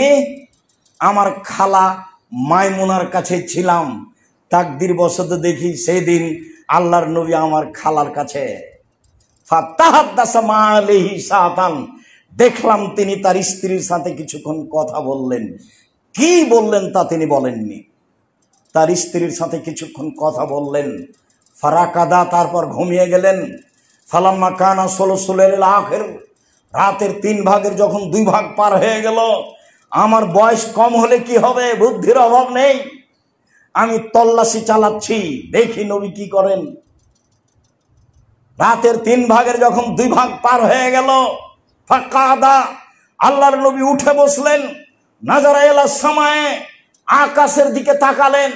আমার খালা মাইমুনার কাছে ছিলাম। তাকদীর বশত দেখি সেদিন আল্লাহর নবী আমার খালার কাছে। ফাতাহাদ্দাসা মা আলাইহি সাতান, দেখলাম তিনি তার স্ত্রীর সাথে কিছুক্ষণ কথা বললেন। কি বললেন তা তিনি বলেননি। তার স্ত্রীর সাথে কিছুক্ষণ কথা বললেন। ফারাকাদা, তারপর ঘুমিয়ে গেলেন। ফালাম্মা কানা সুলসুলাইল আখির, রাতের 3 ভাগের যখন 2 ভাগ পার হয়ে গেল, আমার বয়স কম হলে কি হবে, বুদ্ধির অভাব নেই। আমি তল্লাশি চালাচ্ছি, দেখি নবী কি করেন। রাতের 3 ভাগের যখন 2 ভাগ পার হয়ে গেল, ফাকাদা, আল্লাহর নবী উঠে বসলেন। নাজারা ইলা সামায়ে, আকাশের দিকে তাকালেন।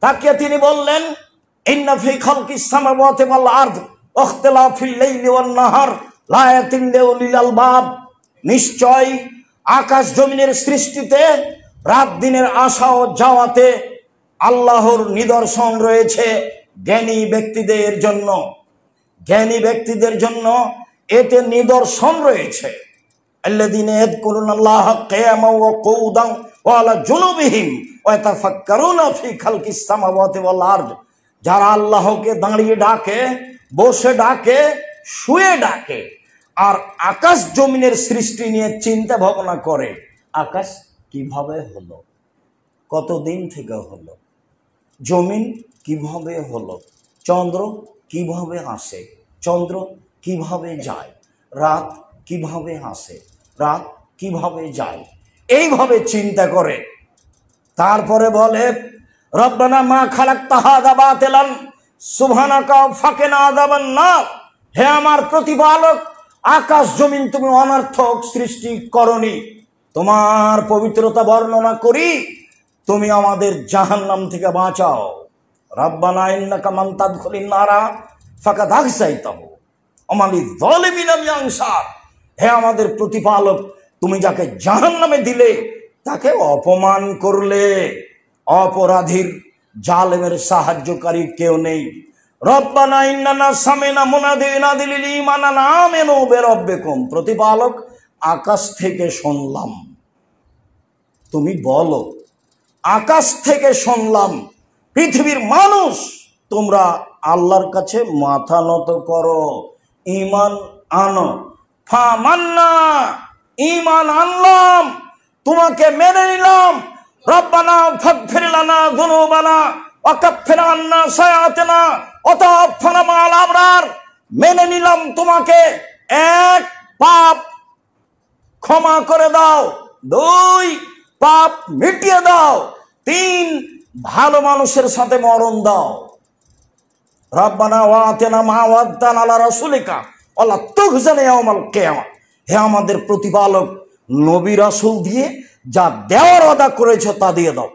তাকিয়ে তিনি বললেন, ইন্না ফি খালকিস সামাওয়াতি ওয়াল আরদ ইখতিলাফিল লাইলি ওয়ান নাহার লায়াতিন লিউলিল আলবাব, নিশ্চয় আকাশ জমিনের সৃষ্টিতে রাত দিনের আসা ও যাওয়াতে আল্লাহর নিদর্শন রয়েছে জ্ঞানী ব্যক্তিদের জন্য। জ্ঞানী ব্যক্তিদের জন্য এতে নিদর্শন রয়েছে। আল্লাযীনা ইয়াযকুরুনাল্লাহা কিয়ামান ওয়া কুউদান ওয়া আলা জুনুবিহিম ওয়া ইয়াতাফাক্কারুনা ফি খালকিস সামাওয়াতি ওয়াল আরদ, যারা আল্লাহকে দাঁড়িয়ে ডাকে, বসে ডাকে, শুয়ে ডাকে, আর আকাশ জমিনের সৃষ্টি নিয়ে চিন্তা ভাবনা করে। আকাশ কিভাবে হলো, কতদিন থেকে হলো, জমিন কিভাবে হলো, চন্দ্র কিভাবে আসে, চন্দ্র কিভাবে যায়, রাত কিভাবে আসে, রাত কিভাবে যায়, এইভাবে চিন্তা করে। তারপরে বলে, রব্বানা মা খালাকতা হাযা বাতিলান সুবহানাকা ফাকিনা আযাবান নার, হে আমার প্রতিপালক, আকাশ জমিন তুমি অনর্থক সৃষ্টি করনি, তোমার পবিত্রতা বর্ণনা করি, তুমি আমাদের জাহান্নাম থেকে বাঁচাও। রব্বানা ইন্নাকা মান তাদখুলিন নারা ফাকাদ আখযাইতাহু ওয়া মা লিয-যালিমিনা মিন আনসার, হে আমাদের প্রতিপালক, তুমি যাকে জাহান্নামে দিলে তাকে অপমান করলে, অপরাধীর জালেমের সাহায্যকারী কেউ নেই। রব্বানা ইন্নানা সামিনা মুনাদিন ইউনাদি লিল ঈমান আন আমিনু বিরাব্বিকুম, প্রতিপালক, আকাশ থেকে শুনলাম, তুমি বলো, আকাশ থেকে শুনলাম পৃথিবীর মানুষ তোমরা আল্লাহর কাছে মাথা নত করো, ঈমান আনো। ফামান্না, ঈমান আনলাম, তোমাকে মেনে নিলাম। রব্বানা ফাগফির লানা যুনুবানা ওয়া কাফফির আন্না সাইয়্যাতিনা ওয়া তাওয়াফানা মা'আল আবরার। মেনে নিলাম তোমাকে, এক, পাপ ক্ষমা করে দাও, দুই, পাপ মিটিয়ে দাও, তিন, ভালো মানুষের সাথে মরণ দাও। রব্বানা ওয়া আতিনা মা ওয়া'আদতানা আলা রাসূলিকা ওয়া লা তুখজিনা ইয়াওমাল কিয়ামা। হে আমাদের প্রতিপালক, নবী রাসূল দিয়ে যা দেওয়ার ওয়াদা করেছো তা দিয়ে দাও।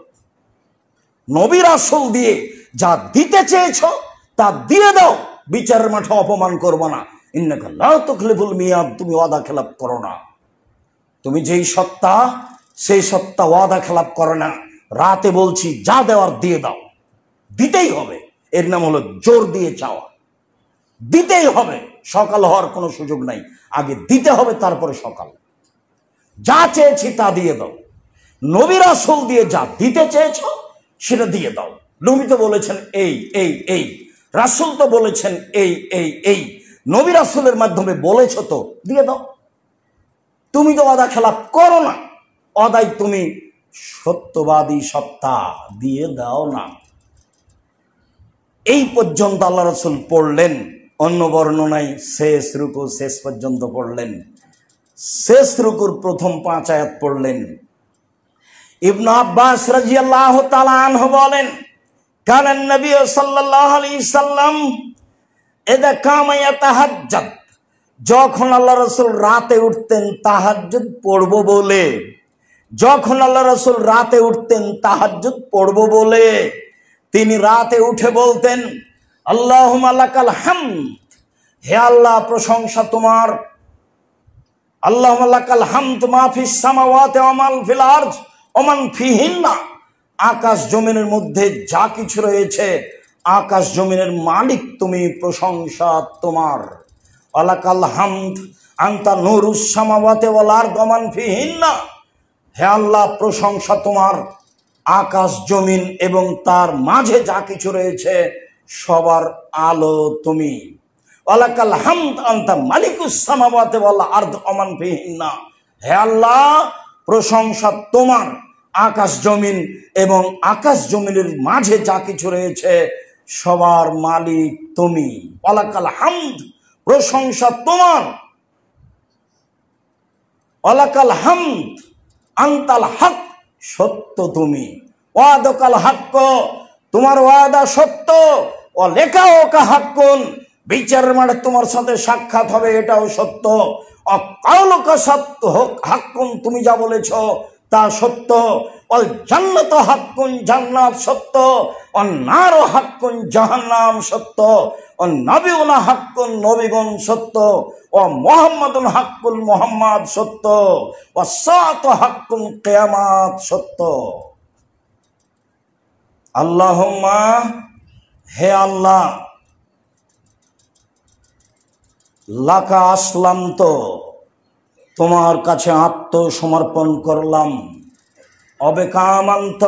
নবী রাসূল দিয়ে যা দিতে চেয়েছো তা দিয়ে দাও। বিচারের মাঠে অপমান করবো না। ইন্নাকা লা তুখলিফুল মিয়াদ, তুমি ওয়াদা খেলাপ করো না। তুমি যেই সত্তা, সেই সত্তা ওয়াদা খেলাপ করো না। রাতে বলছি যা দেওয়ার দিয়ে দাও, দিতেই হবে। এর নাম হলো জোর দিয়ে চাওয়া, দিতেই হবে। সকাল হওয়ার কোনো সুযোগ নাই, আগে দিতে হবে, তারপরে সকাল। যা চেয়েছি তা দিয়ে দাও। নবী রাসূল দিয়ে যা দিতে চেয়েছ সেটা দিয়ে দাও। নবী তো বলেছেন এই এই এই, রাসূল তো বলেছেন এই এই এই, নবী রাসূলের মাধ্যমে বলেছ তো দিয়ে দাও। তুমি তো ওয়াদা খেলাপ করো না, ওয়াদাই তুমি সত্যবাদী সত্তা, দিয়ে দাও না। এই পর্যন্ত আল্লাহ রাসূল পড়লেন। অন্য বর্ণনায় শেষ রুকু শেষ পর্যন্ত পড়লেন। শেষ রুকুর প্রথম 5 আয়াত পড়লেন। ইবনে আব্বাস রাদিয়াল্লাহু তাআলা আনহু বলেন, কানান নবী সাল্লাল্লাহু আলাইহি সাল্লাম ইযা কামা ইয়াতাহাজ্জাদ, যখন আল্লাহ রাসূল রাতে উঠতেন তাহাজ্জুদ পড়ব বলে, যখন আল্লাহ রাসূল রাতে উঠতেন তাহাজ্জুদ পড়ব বলে, তিনি রাতে উঠে বলতেন, আল্লাহুম্মা লাকাল হামদ, হে আল্লাহ প্রশংসা তোমার। আল্লাহুম্মা লাকাল হামদ মা ফিস সামাওয়াতি ওয়া মা ফিল আরদ ওয়া মান ফিহিন্না, আকাশ জমিনের মধ্যে যা কিছু রয়েছে, আকাশ জমিনের মালিক তুমি, প্রশংসা তোমার। ওয়ালাকাল হামদ আনতা নূরুস সামাওয়াতি ওয়াল আরদ ওয়া মান ফিহিন্না, হে আল্লাহ প্রশংসা তোমার, আকাশ জমিন এবং তার মাঝে যা কিছু রয়েছে সবার আলো তুমি। ওয়ালাকাল হামদ আনতা মালিকুস সামাওয়াতি ওয়াল আরদ ওয়া মান ফিহিন্না, হে আল্লাহ প্রশংসা তোমার, আকাশ জমিন এবং আকাশ জমিনের মাঝে যা কিছু রয়েছে সবার মালিক তুমি। ওয়ালাকাল হামদ, প্রশংসা তোমার। ওয়ালাকাল হামদ আনতাল হক, সত্য তুমি। ওয়াদাকাল হক, তোমার ওয়াদা সত্য। ও লেখাও কা হাক্কুন, বিচারের মাঠে তোমার সাথে সাক্ষাৎ হবে, এটাও সত্য। অকাউলকা সত্য হাক্কুন, তুমি যা বলেছ তা সত্য। অল জান্নাত হাক্কুন, জান্নাত সত্য। অন নার হাক্কুন, জাহান্নাম সত্য। অন নবিউনা হাক্কুন, নবীগণ সত্য। ও মুহাম্মাদুন হাক্কুন, মুহাম্মদ সত্য। ও সাত হাক্কুন, কিয়ামত সত্য। আল্লাহুম্মা, হে আল্লাহ, লাকা আসলামত, তোমার কাছে আত্মসমর্পণ করলাম। অবেকামান্ত,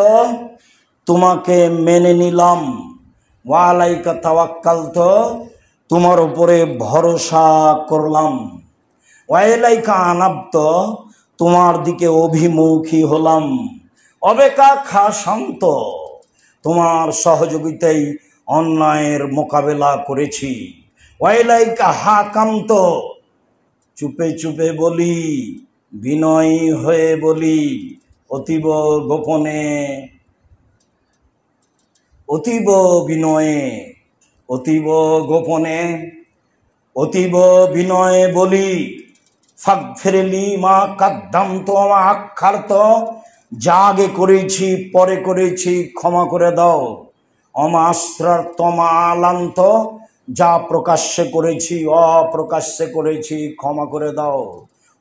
তোমাকে মেনে নিলাম। ওয়ালাইকা তাওয়াক্কালত, তোমার উপরে ভরসা করলাম। ওয়াইলাইকা আনাবত, তোমার দিকে অভিমুখী হলাম। অবেকা খাশান্ত, তোমার সহযোগিতায় অন্যায়ের মোকাবেলা করেছি। ওয়াইলাইকা হাকান্ত, চুপে চুপে বলি, বিনয়ী হয়ে বলি, অতীব গোপনে, অতীব বিনয়ে, অতীব গোপনে, অতীব বিনয়ে বলি। ফাগফিরলি মা কাদ্দামত ওয়া আক্খারত, যা আগে করেছি পরে করেছি ক্ষমা করে দাও। অমা আসরারত মা আলান্ত, যা প্রকাশ্যে করেছি অপ্রকাশ্যে করেছি ক্ষমা করে দাও।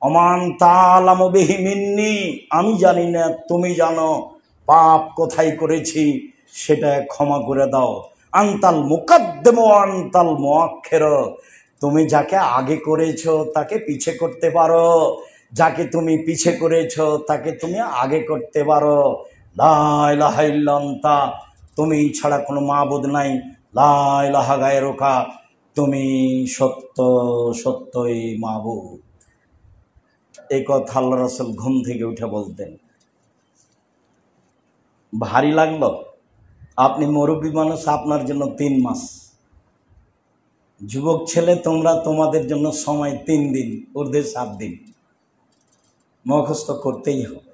অমান তালামু বিহি মিন্নি, আমি জানি না তুমি জানো, পাপ কোথায় করেছি সেটা ক্ষমা করে দাও। আনতাল মুকাদ্দিম ওয়া আনতাল মুআক্খির, তুমি যাকে আগে করেছো তাকে পিছে করতে পারো, যাকে তুমি পিছে করেছো তাকে তুমি আগে করতে পারো। লা ইলাহা ইল্লা আনতা, তুমি ছাড়া কোনো মাবুদ নাই। লা ইলাহা গায়রুকা, তুমি সত্য সত্যই মাবুদ। এই কথা আল্লাহ রাসূল ঘুম থেকে উঠে বলতেন। ভারী লাগলো? আপনি মুরব্বী মানুষ, আপনার জন্য 3 মাস। যুবক ছেলে তোমরা, তোমাদের জন্য সময় 3 দিন, ওদের 7 দিন। মুখস্থ করতেই হবে।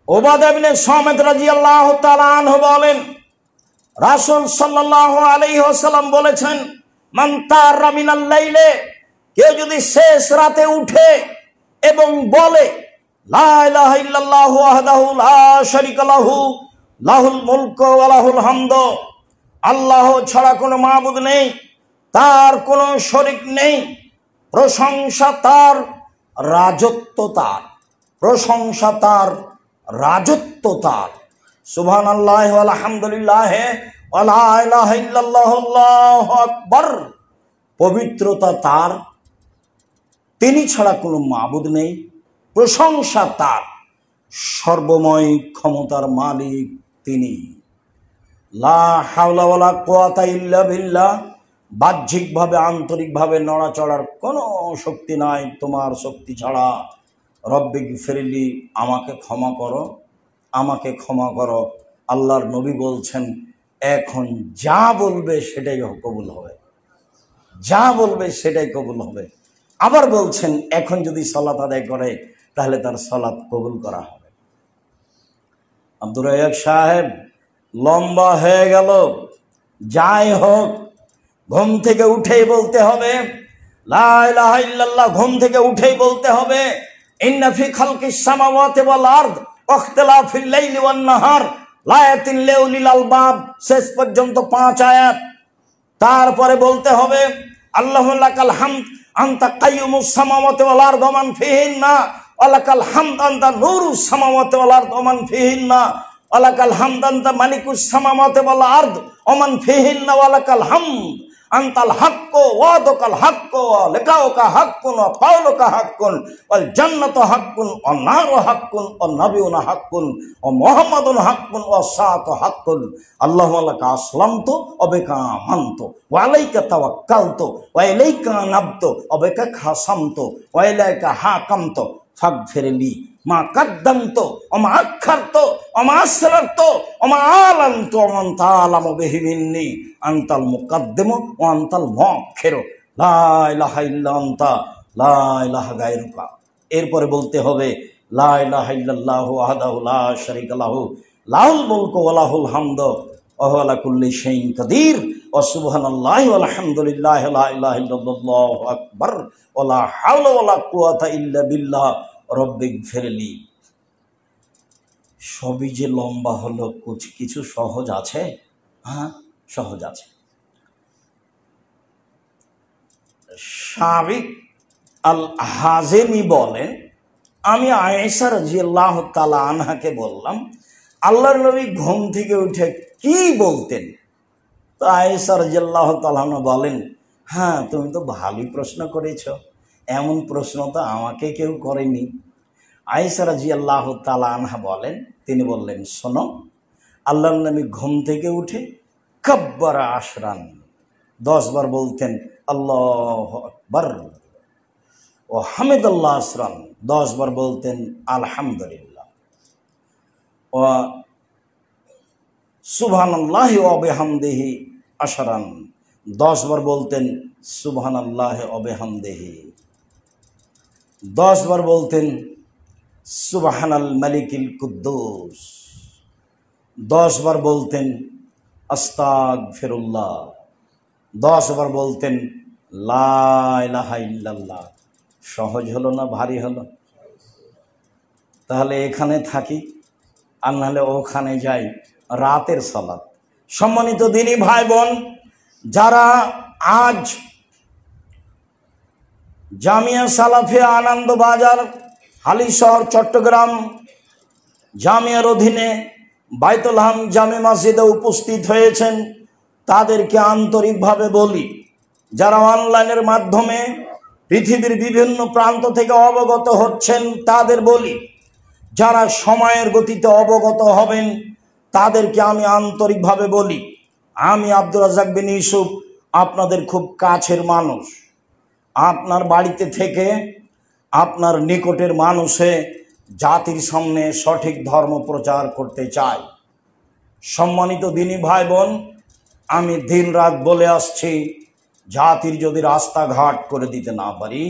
উবাদা ইবনে সামিত রাদিয়াল্লাহু তাআলা আনহু বলেন, রাসূল সাল্লাল্লাহু আলাইহি ওয়াসাল্লাম বলেছেন, মান তারা মিনাল লাইলে, কেউ যদি শেষ রাতে উঠে এবং বলে লা ইলাহা ইল্লাল্লাহু ওয়াহদাহু লা শারীকা লাহু লাহুল মুলকু ওয়া লাহুল হামদু, আল্লাহ ছাড়া কোনো মাবুদ নেই, তার কোনো শরীক নেই, প্রশংসা তার, রাজত্ব তার, প্রশংসা তার, রাজত্ব তার। সুবহানাল্লাহি ওয়াল হামদুলিল্লাহি ওয়া লা ইলাহা ইল্লাল্লাহু আল্লাহু আকবার, পবিত্রতা তার, তিনি ছাড়া কোনো মাবুদ নেই, প্রশংসা তার, সর্বময় ক্ষমতার মালিক তিনি। লা হাওলা ওয়ালা কুওয়াতা ইল্লা বিল্লাহ, বাহ্যিকভাবে আন্তরিকভাবে নড়াচড়ার কোনো শক্তি নাই তোমার শক্তি ছাড়া। রব্বিক ফিরলি, আমাকে ক্ষমা করো, আমাকে ক্ষমা করো। আল্লাহর নবী বলছেন, এখন যা বলবে সেটাই কবুল হবে, যা বলবে সেটাই কবুল হবে। আবার বলছেন, এখন যদি সালাত আদায় করে তাহলে তার সালাত কবুল করা হবে। আব্দুর রাজ্জাক সাহেব, লম্বা হয়ে গেল, যাই হোক, ঘুম থেকে উঠেই বলতে হবে লা ইলাহা ইল্লাল্লাহ, ঘুম থেকে উঠেই বলতে হবে ইন্না ফি খালকিস সামাওয়াতি ওয়াল আরদ ওয়াখতিলাফিল লাইলি ওয়ান নাহার লায়াতিন লিউলিল আলবাব, শেষ পর্যন্ত 5 আয়াত। তারপরে বলতে হবে আল্লাহু লাকাল হামদ আনতা কাইয়ুমুস সামাওয়াতি ওয়াল আরদ ওয়া মান ফিহিন্না ওয়া লাকাল হামদ আনতা নূরুস সামাওয়াতি ওয়াল আরদ ওয়া মান ফিহিন্না ওয়া লাকাল হামদ আনতা মালিকুস সামাওয়াতি ওয়াল আরদ ওয়া মান ফিহিন্না ওয়া লাকাল হামদ আনতাল হাক্কু ওয়াদাকাল হাক্কু ওয়া লিকাউকা হাক্কুন ওয়া কাউলুকা হাক্কুন ওয়াল জান্নাতু হাক্কুন ওয়ান নারু হাক্কুন ওয়ান নাবিয়ুনা হাক্কুন ওয়া মুহাম্মাদুন হাক্কুন ওয়া সাআতু হাক্কুন। আল্লাহুম্মা লাকা আসলামতু ওয়া বিকা আমানতু ওয়া আলাইকা তাওয়াক্কালতু ওয়া ইলাইকা আনাবতু ওয়া বিকা খাসামতু ওয়া ইলাইকা হাকামতু ফাগফিরলি মা কাদ্দামতু ওয়া মা আখখারতু ওয়া মা আসরারতু ওয়া মা আলানতু ওয়া মান তাআলামু বিহি মিন্নি আনতাল মুকাদ্দিমু ওয়া আনতাল মুআখিরু লা ইলাহা ইল্লা আনতা লা ইলাহা গায়রুকা। এরপরে বলতে হবে লা ইলাহা ইল্লাল্লাহু ওয়াহদাহু লা শারীকা লাহু লাহুল মুলকু ওয়া লাহুল হামদু ওয়া হুয়া আলা কুল্লি শাইইন কাদির ওয়া সুবহানাল্লাহি ওয়াল হামদুলিল্লাহি লা ইলাহা ইল্লাল্লাহু আকবার ওয়া লা হাওলা ওয়া লা কুওয়াতা ইল্লা বিল্লাহ রব্বিক ফিরলি। সবই যে লম্বা হলো, কিছু সহজ আছে? হ্যাঁ, সহজ আছে। সাবিক আল হাজেমি বলেন, আমি আয়েশা রাদিয়াল্লাহু তাআলা আনহাকে বললাম, আল্লাহর নবী ঘুম থেকে উঠে কি বলতেন? তো আয়েশা রাদিয়াল্লাহু তাআলা আনহা বলেন, হ্যাঁ, তুমি তো ভালোই প্রশ্ন করেছ, এমন প্রশ্ন তো আমাকে কেউ করেনি। আয়েশা রাদিয়াল্লাহু তাআলা আনহা বলেন, তিনি বললেন, শোনো, আল্লাহর নবী ঘুম থেকে উঠে কাব্বারা আশরান, 10 বার বলতেন আল্লাহু আকবার, ও হামিদাল্লাহ আশরান, 10 বার বলতেন আলহামদুলিল্লাহ, ও সুবহানাল্লাহি ওয়া বিহামদিহি আশরান, 10 বার বলতেন সুবহানাল্লাহি ওয়া বিহামদিহি, 10 বার বলতেন সুবহানাল মালিকিল কুদ্দুস, 10 বার বলতেন আস্তাগফিরুল্লাহ, 10 বার বলতেন লা ইলাহা ইল্লাল্লাহ। সহজ হলো না ভারী হলো? তাহলে এখানে থাকি আর নাহলে ওখানে যাই, রাতের সালাত। সম্মানিত দিনী ভাই বোন, যারা আজ জামিয়া সালাফিয়া আনন্দবাজার হালিশহর চট্টগ্রাম জামিয়ার অধীনে বাইতুল হাম জামে মসজিদে উপস্থিত হয়েছেন, তাদেরকে আন্তরিকভাবে বলি, যারা অনলাইনের মাধ্যমে পৃথিবীর বিভিন্ন প্রান্ত থেকে অবগত হচ্ছেন তাদের বলি, যারা সময়ের গতিতে অবগত হবেন তাদেরকে আমি আন্তরিকভাবে বলি, আমি আব্দুর রাজ্জাক বিন ইউসুফ আপনাদের খুব কাছের মানুষ। আপনার বাড়িতে থেকে আপনার নিকটের মানুষে জাতির সামনে সঠিক ধর্ম প্রচার করতে চায়। সম্মানিত দিনী ভাই বোন, আমি দিন রাত বলে আসছি, জাতির যদি রাস্তাঘাট করে দিতে না পারি,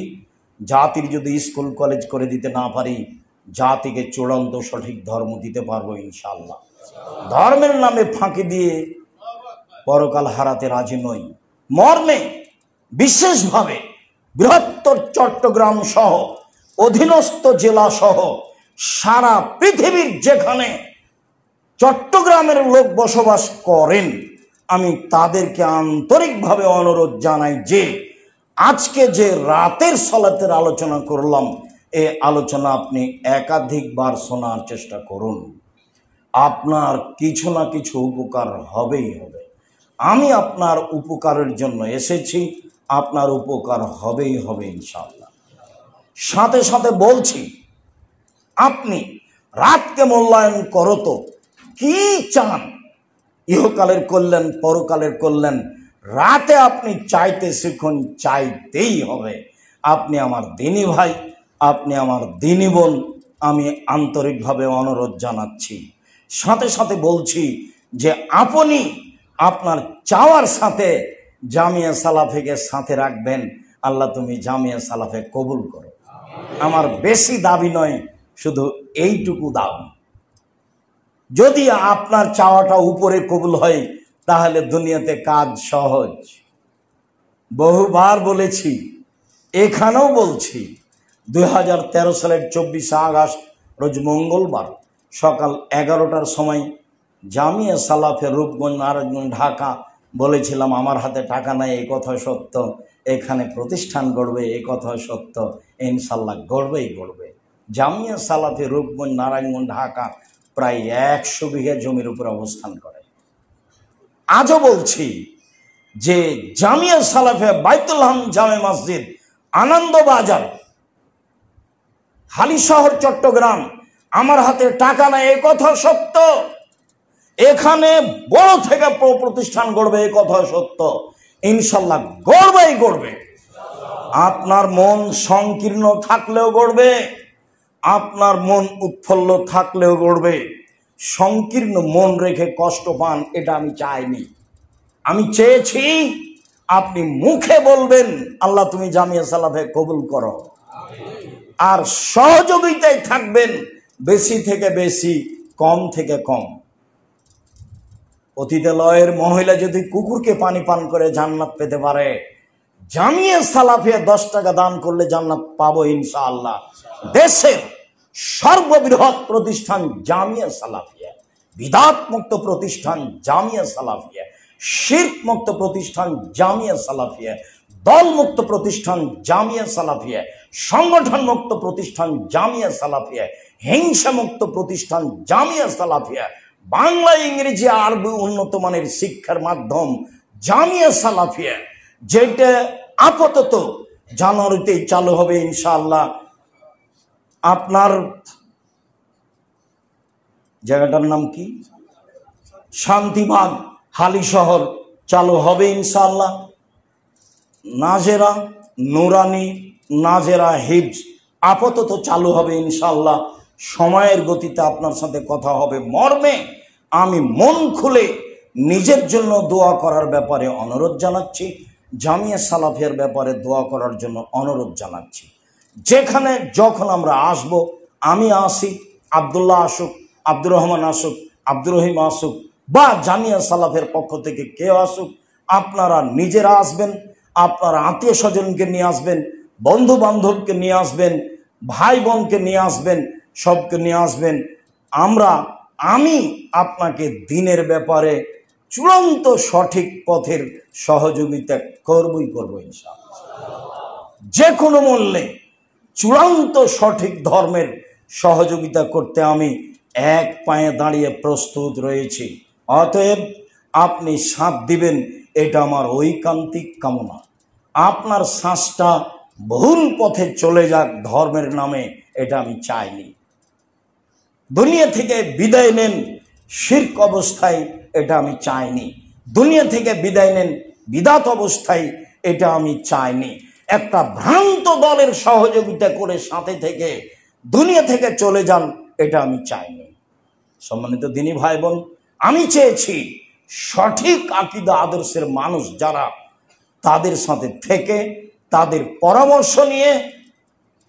জাতির যদি স্কুল কলেজ করে দিতে না পারি, জাতিকে চূড়ান্ত সঠিক ধর্ম দিতে পারবো ইনশাআল্লাহ। ধর্মের নামে ফাঁকি দিয়ে পরকাল হারাতে রাজি নই। মর্মে বিশেষভাবে বৃহত্তর চট্টগ্রাম সহ অধীনস্থ জেলা সহ সারা পৃথিবীর যেখানে চট্টগ্রামের লোক বসবাস করেন, আমি তাদেরকে আন্তরিকভাবে অনুরোধ জানাই যে আজকে যে রাতের সালাতের আলোচনা করলাম, এই আলোচনা আপনি একাধিকবার শোনার চেষ্টা করুন। আপনার কিছু না কিছু উপকার হবেই হবে। আমি আপনার উপকারের জন্য এসেছি, আপনার উপকার হবেই হবে ইনশাআল্লাহ। সাথে সাথে বলছি, আপনি রাতকে মূল্যায়ন করো তো, কি চান? ইহকালের কল্যাণ, পরকালের কল্যাণ। রাতে আপনি চাইতে শিখুন, চাইতেই হবে। আপনি আমার দিনী ভাই, আপনি আমার দিনী বোন, আমি আন্তরিকভাবে অনুরোধ জানাচ্ছি। সাথে সাথে বলছি যে আপনি আপনার চাওয়ার সাথে জামিয়া সালাফিকে সাথে রাখবেন। আল্লাহ তুমি জামিয়া সালাফে কবুল করো। আমার বেশি দাবি নয়, শুধু এইটুকু দাবি। যদি আপনার চাওয়াটা উপরে কবুল হয়, তাহলে দুনিয়াতে কাজ সহজ। বহুবার বলেছি, এখানেও বলছি, 2013 সালের 24 আগস্ট রোজ মঙ্গলবার সকাল 11টার সময় জামিয়া সালাফে রূপগঞ্জ নারায়ণগঞ্জ ঢাকা বলেছিলাম, আমার হাতে টাকা নাই, এই কথা সত্য। এখানে প্রতিষ্ঠান গড়বে, এই কথা সত্য। ইনশাল্লাহ গড়বেই গড়বে। জামিয়া সালাফে রূপগঞ্জ নারায়ণগঞ্জ ঢাকা প্রায় 100 বিঘা জমির উপর অবস্থান করে। আজও বলছি যে জামিয়া সালাফে বাইতুল হাম জামে মসজিদ, আনন্দবাজার, হালিশহর, চট্টগ্রাম, আমার হাতে টাকা নাই, এই কথা সত্য। এখানে বড় থেকে প্রতিষ্ঠান গড়বে, এই কথা সত্য। ইনশাল্লাহ গড়বেই গড়বে। আপনার মন সংকীর্ণ থাকলেও গড়বে, আপনার মন উৎফুল্ল থাকলেও গড়বে। সংকীর্ণ মন রেখে কষ্ট পান, এটা আমি চাইনি। আমি চেয়েছি আপনি মুখে বলবেন, আল্লাহ তুমি জামিয়া সালাফে কবুল করো, আর সহযোগিতায় থাকবেন, বেশি থেকে বেশি, কম থেকে কম। অতিথিলয়ের মহিলা যদি কুকুরকে পানি পান করে জান্নাত পেতে পারে, জামিয়া সালাফিয়া 10 টাকা দান করলে জান্নাত পাবো ইনশাআল্লাহ। দেশের সর্ববৃহৎ প্রতিষ্ঠান জামিয়া সালাফিয়া, বিদাত মুক্ত প্রতিষ্ঠান জামিয়া সালাফিয়া, শিরক মুক্ত প্রতিষ্ঠান জামিয়া সালাফিয়া, দল মুক্ত প্রতিষ্ঠান জামিয়া সালাফিয়া, সংগঠন মুক্ত প্রতিষ্ঠান জামিয়া সালাফিয়া, হিংসা মুক্ত প্রতিষ্ঠান জামিয়া সালাফিয়া, বাংলা, ইংরেজি, আরবি উন্নত মানের শিক্ষার মাধ্যম জামিয়া সালাফিয়া, যেটা আপাতত জানুয়ারিতেই চালু হবে ইনশাআল্লাহ। আপনার জায়গাটার নাম কি? শান্তিবাগ, হালিশহর চালু হবে ইনশাআল্লাহ। নাজেরা নুরানি, নাজেরা হিফজ আপাতত চালু হবে ইনশাআল্লাহ। সময়ের গতিতে আপনার সাথে কথা হবে। মর্মে আমি মন খুলে নিজের জন্য দোয়া করার ব্যাপারে অনুরোধ জানাচ্ছি, জামিয়া সালাফিয়ার ব্যাপারে দোয়া করার জন্য অনুরোধ জানাচ্ছি। যেখানে যখন আমরা আসব, আমি আসি, আব্দুল্লাহ আসুক, আব্দুর রহমান আসুক, আব্দুর রহিম আসুক, বা জামিয়া সালাফের পক্ষ থেকে কেউ আসুক, আপনারা নিজেরা আসবেন, আপনার আত্মীয় স্বজনকে নিয়ে আসবেন, বন্ধু বান্ধবকে নিয়ে আসবেন, ভাই বোনকে নিয়ে আসবেন, সবকে নিয়ে আসবেন। আমি আপনাকে দিনের ব্যাপারে চূড়ান্ত সঠিক পথের সহযোগিতা করবই করবো ইনশাআল্লাহ। যে কোনো মূল্যে চূড়ান্ত সঠিক ধর্মের সহযোগিতা করতে আমি এক পায়ে দাঁড়িয়ে প্রস্তুত রয়েছি। অতএব আপনি সাথ দিবেন, এটা আমার ঐকান্তিক কামনা। আপনার শ্বাসটা ভুল পথে চলে যাক ধর্মের নামে, এটা আমি চাইনি। দুনিয়া থেকে বিদায় নেন শিরক অবস্থায়, এটা আমি চাইনি। দুনিয়া থেকে বিদায় নেন বিদাত অবস্থায়, এটা আমি চাইনি। একটা ভ্রান্ত দলের সহযোগিতা করে সাথে থেকে দুনিয়া থেকে চলে যান, এটা আমি চাইনি। সম্মানিত দিনী ভাই বোন, আমি চেয়েছি সঠিক আকীদা আদর্শের মানুষ যারা, তাদের সাথে থেকে তাদের পরামর্শ নিয়ে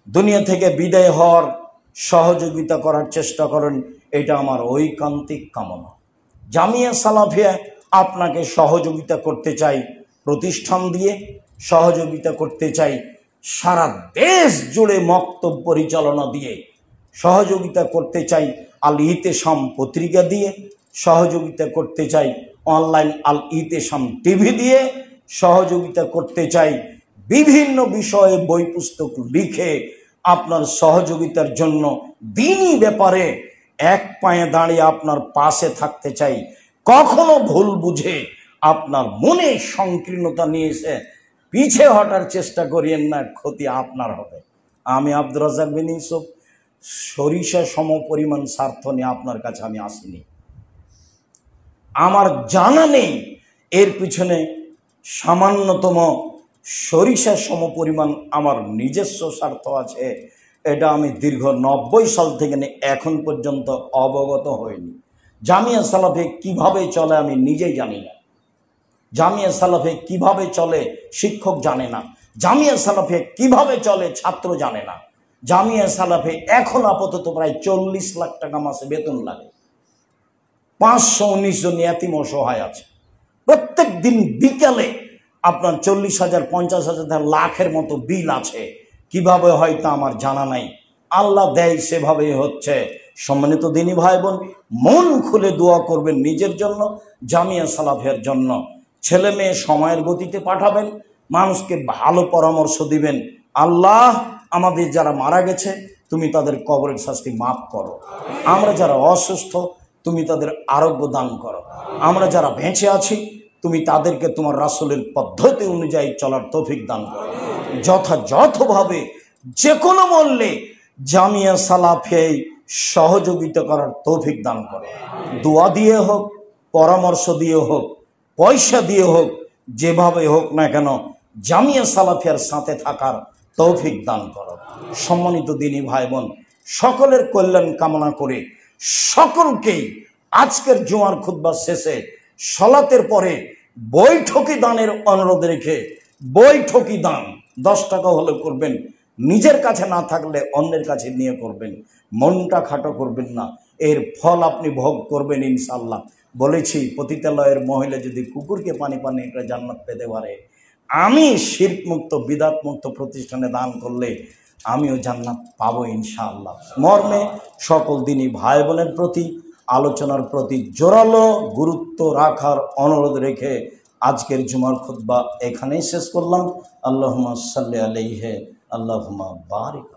দুনিয়া থেকে বিদায় হওয়ার সহযোগিতা করার চেষ্টা করেন, এটা আমার ঐকান্তিক কামনা। জামিয়া সালাফিয়া আপনাকে সহযোগিতা করতে চাই প্রতিষ্ঠান দিয়ে, সহযোগিতা করতে চাই সারা দেশ জুড়ে মক্তব পরিচালনা দিয়ে, সহযোগিতা করতে চাই আল ইতেসাম পত্রিকা দিয়ে, সহযোগিতা করতে চাই অনলাইন আল ইতেসাম টিভি দিয়ে, সহযোগিতা করতে চাই বিভিন্ন বিষয়ে বই পুস্তক লিখে আপনার সহযোগিতার জন্য দিনই ব্যাপারে এক পায়ে দাঁড়িয়ে আপনার পাশে থাকতে চাই। কখনো ভুল বুঝে আপনার মনে সংকীর্ণতা নিয়ে এসে পিছে হটার চেষ্টা করিয়েন না, ক্ষতি আপনার হবে। আমি আব্দুর রাজ্জাক বিন ইউসুফ সরিষা সম পরিমাণ স্বার্থ নিয়ে আপনার কাছে আমি আসিনি। আমার জানা নেই এর পিছনে সামান্যতম সরিষা সম পরিমাণ আমার নিজস্ব স্বার্থ আছে, এটা আমি দীর্ঘ 90 সাল থেকে এখন পর্যন্ত অবগত হইনি। জামিয়া সালাফে কিভাবে চলে আমি নিজেই জানি না। জামিয়া সালাফে কিভাবে চলে শিক্ষক জানে না। জামিয়া সালাফে কিভাবে চলে ছাত্র জানে না। জামিয়া সালাফে এখন আপাতত প্রায় 40 লাখ টাকা মাসে বেতন লাগে। 519 জন ইয়াতীম অসহায় আছে। প্রত্যেক দিন বিকালে আপনার 40,000, 50,000, লাখের মতো বিল আছে। কিভাবে হয় তা আমার জানা নাই, আল্লাহ দেয় সেভাবেই হচ্ছে। সম্মানিত দিনী ভাই বোন, মন খুলে দোয়া করবেন নিজের জন্য, জামিয়া সালাফের জন্য। ছেলে মেয়ে সময়ের গতিতে পাঠাবেন, মানুষকে ভালো পরামর্শ দিবেন। আল্লাহ আমাদের যারা মারা গেছে তুমি তাদের কবরের শাস্তি মাফ করো। আমরা যারা অসুস্থ তুমি তাদের আরোগ্য দান করো। আমরা যারা বেঁচে আছি তুমি তাদেরকে তোমার রাসূলের পদ্ধতি অনুযায়ী চলার তৌফিক দান করো। যথাযথভাবে যে কোনো মূল্যে জামিয়া সালাফে সহযোগিতা করার তৌফিক দান করো। দোয়া দিয়ে হোক, পরামর্শ দিয়ে হোক, পয়সা দিয়ে হোক, যেভাবে হোক না কেন জামিয়া সালাফিয়ার সাথে থাকার তৌফিক দান করো। সম্মানিত দিনী ভাই বোন, সকলের কল্যাণ কামনা করে সকলকেই আজকের জুমার খুতবা শেষে সালাতের পরে বৈঠকি দানের অনুরোধ রেখে, বৈঠকি দান 10 টাকা হলে করবেন, নিজের কাছে না থাকলে অন্যের কাছে নিয়ে করবেন, মনটা খাটো করবেন না, এর ফল আপনি ভোগ করবেন ইনশাআল্লাহ। বলেছি পতিতালয়ের মহিলা যদি কুকুরকে পানি পানি একটা জান্নাত পেতে পারে, আমি শিরক মুক্ত বিদআত মুক্ত প্রতিষ্ঠানে দান করলে আমিও জান্নাত পাবো ইনশাআল্লাহ। মর্মে সকল দিনী ভাই বোনের প্রতি আলোচনার প্রতি জোরালো গুরুত্ব রাখার অনুরোধ রেখে আজকের জুমার খুতবা এখানেই শেষ করলাম। আল্লাহুম্মা সাল্লি আলাইহি, আল্লাহুম্মা বারিক।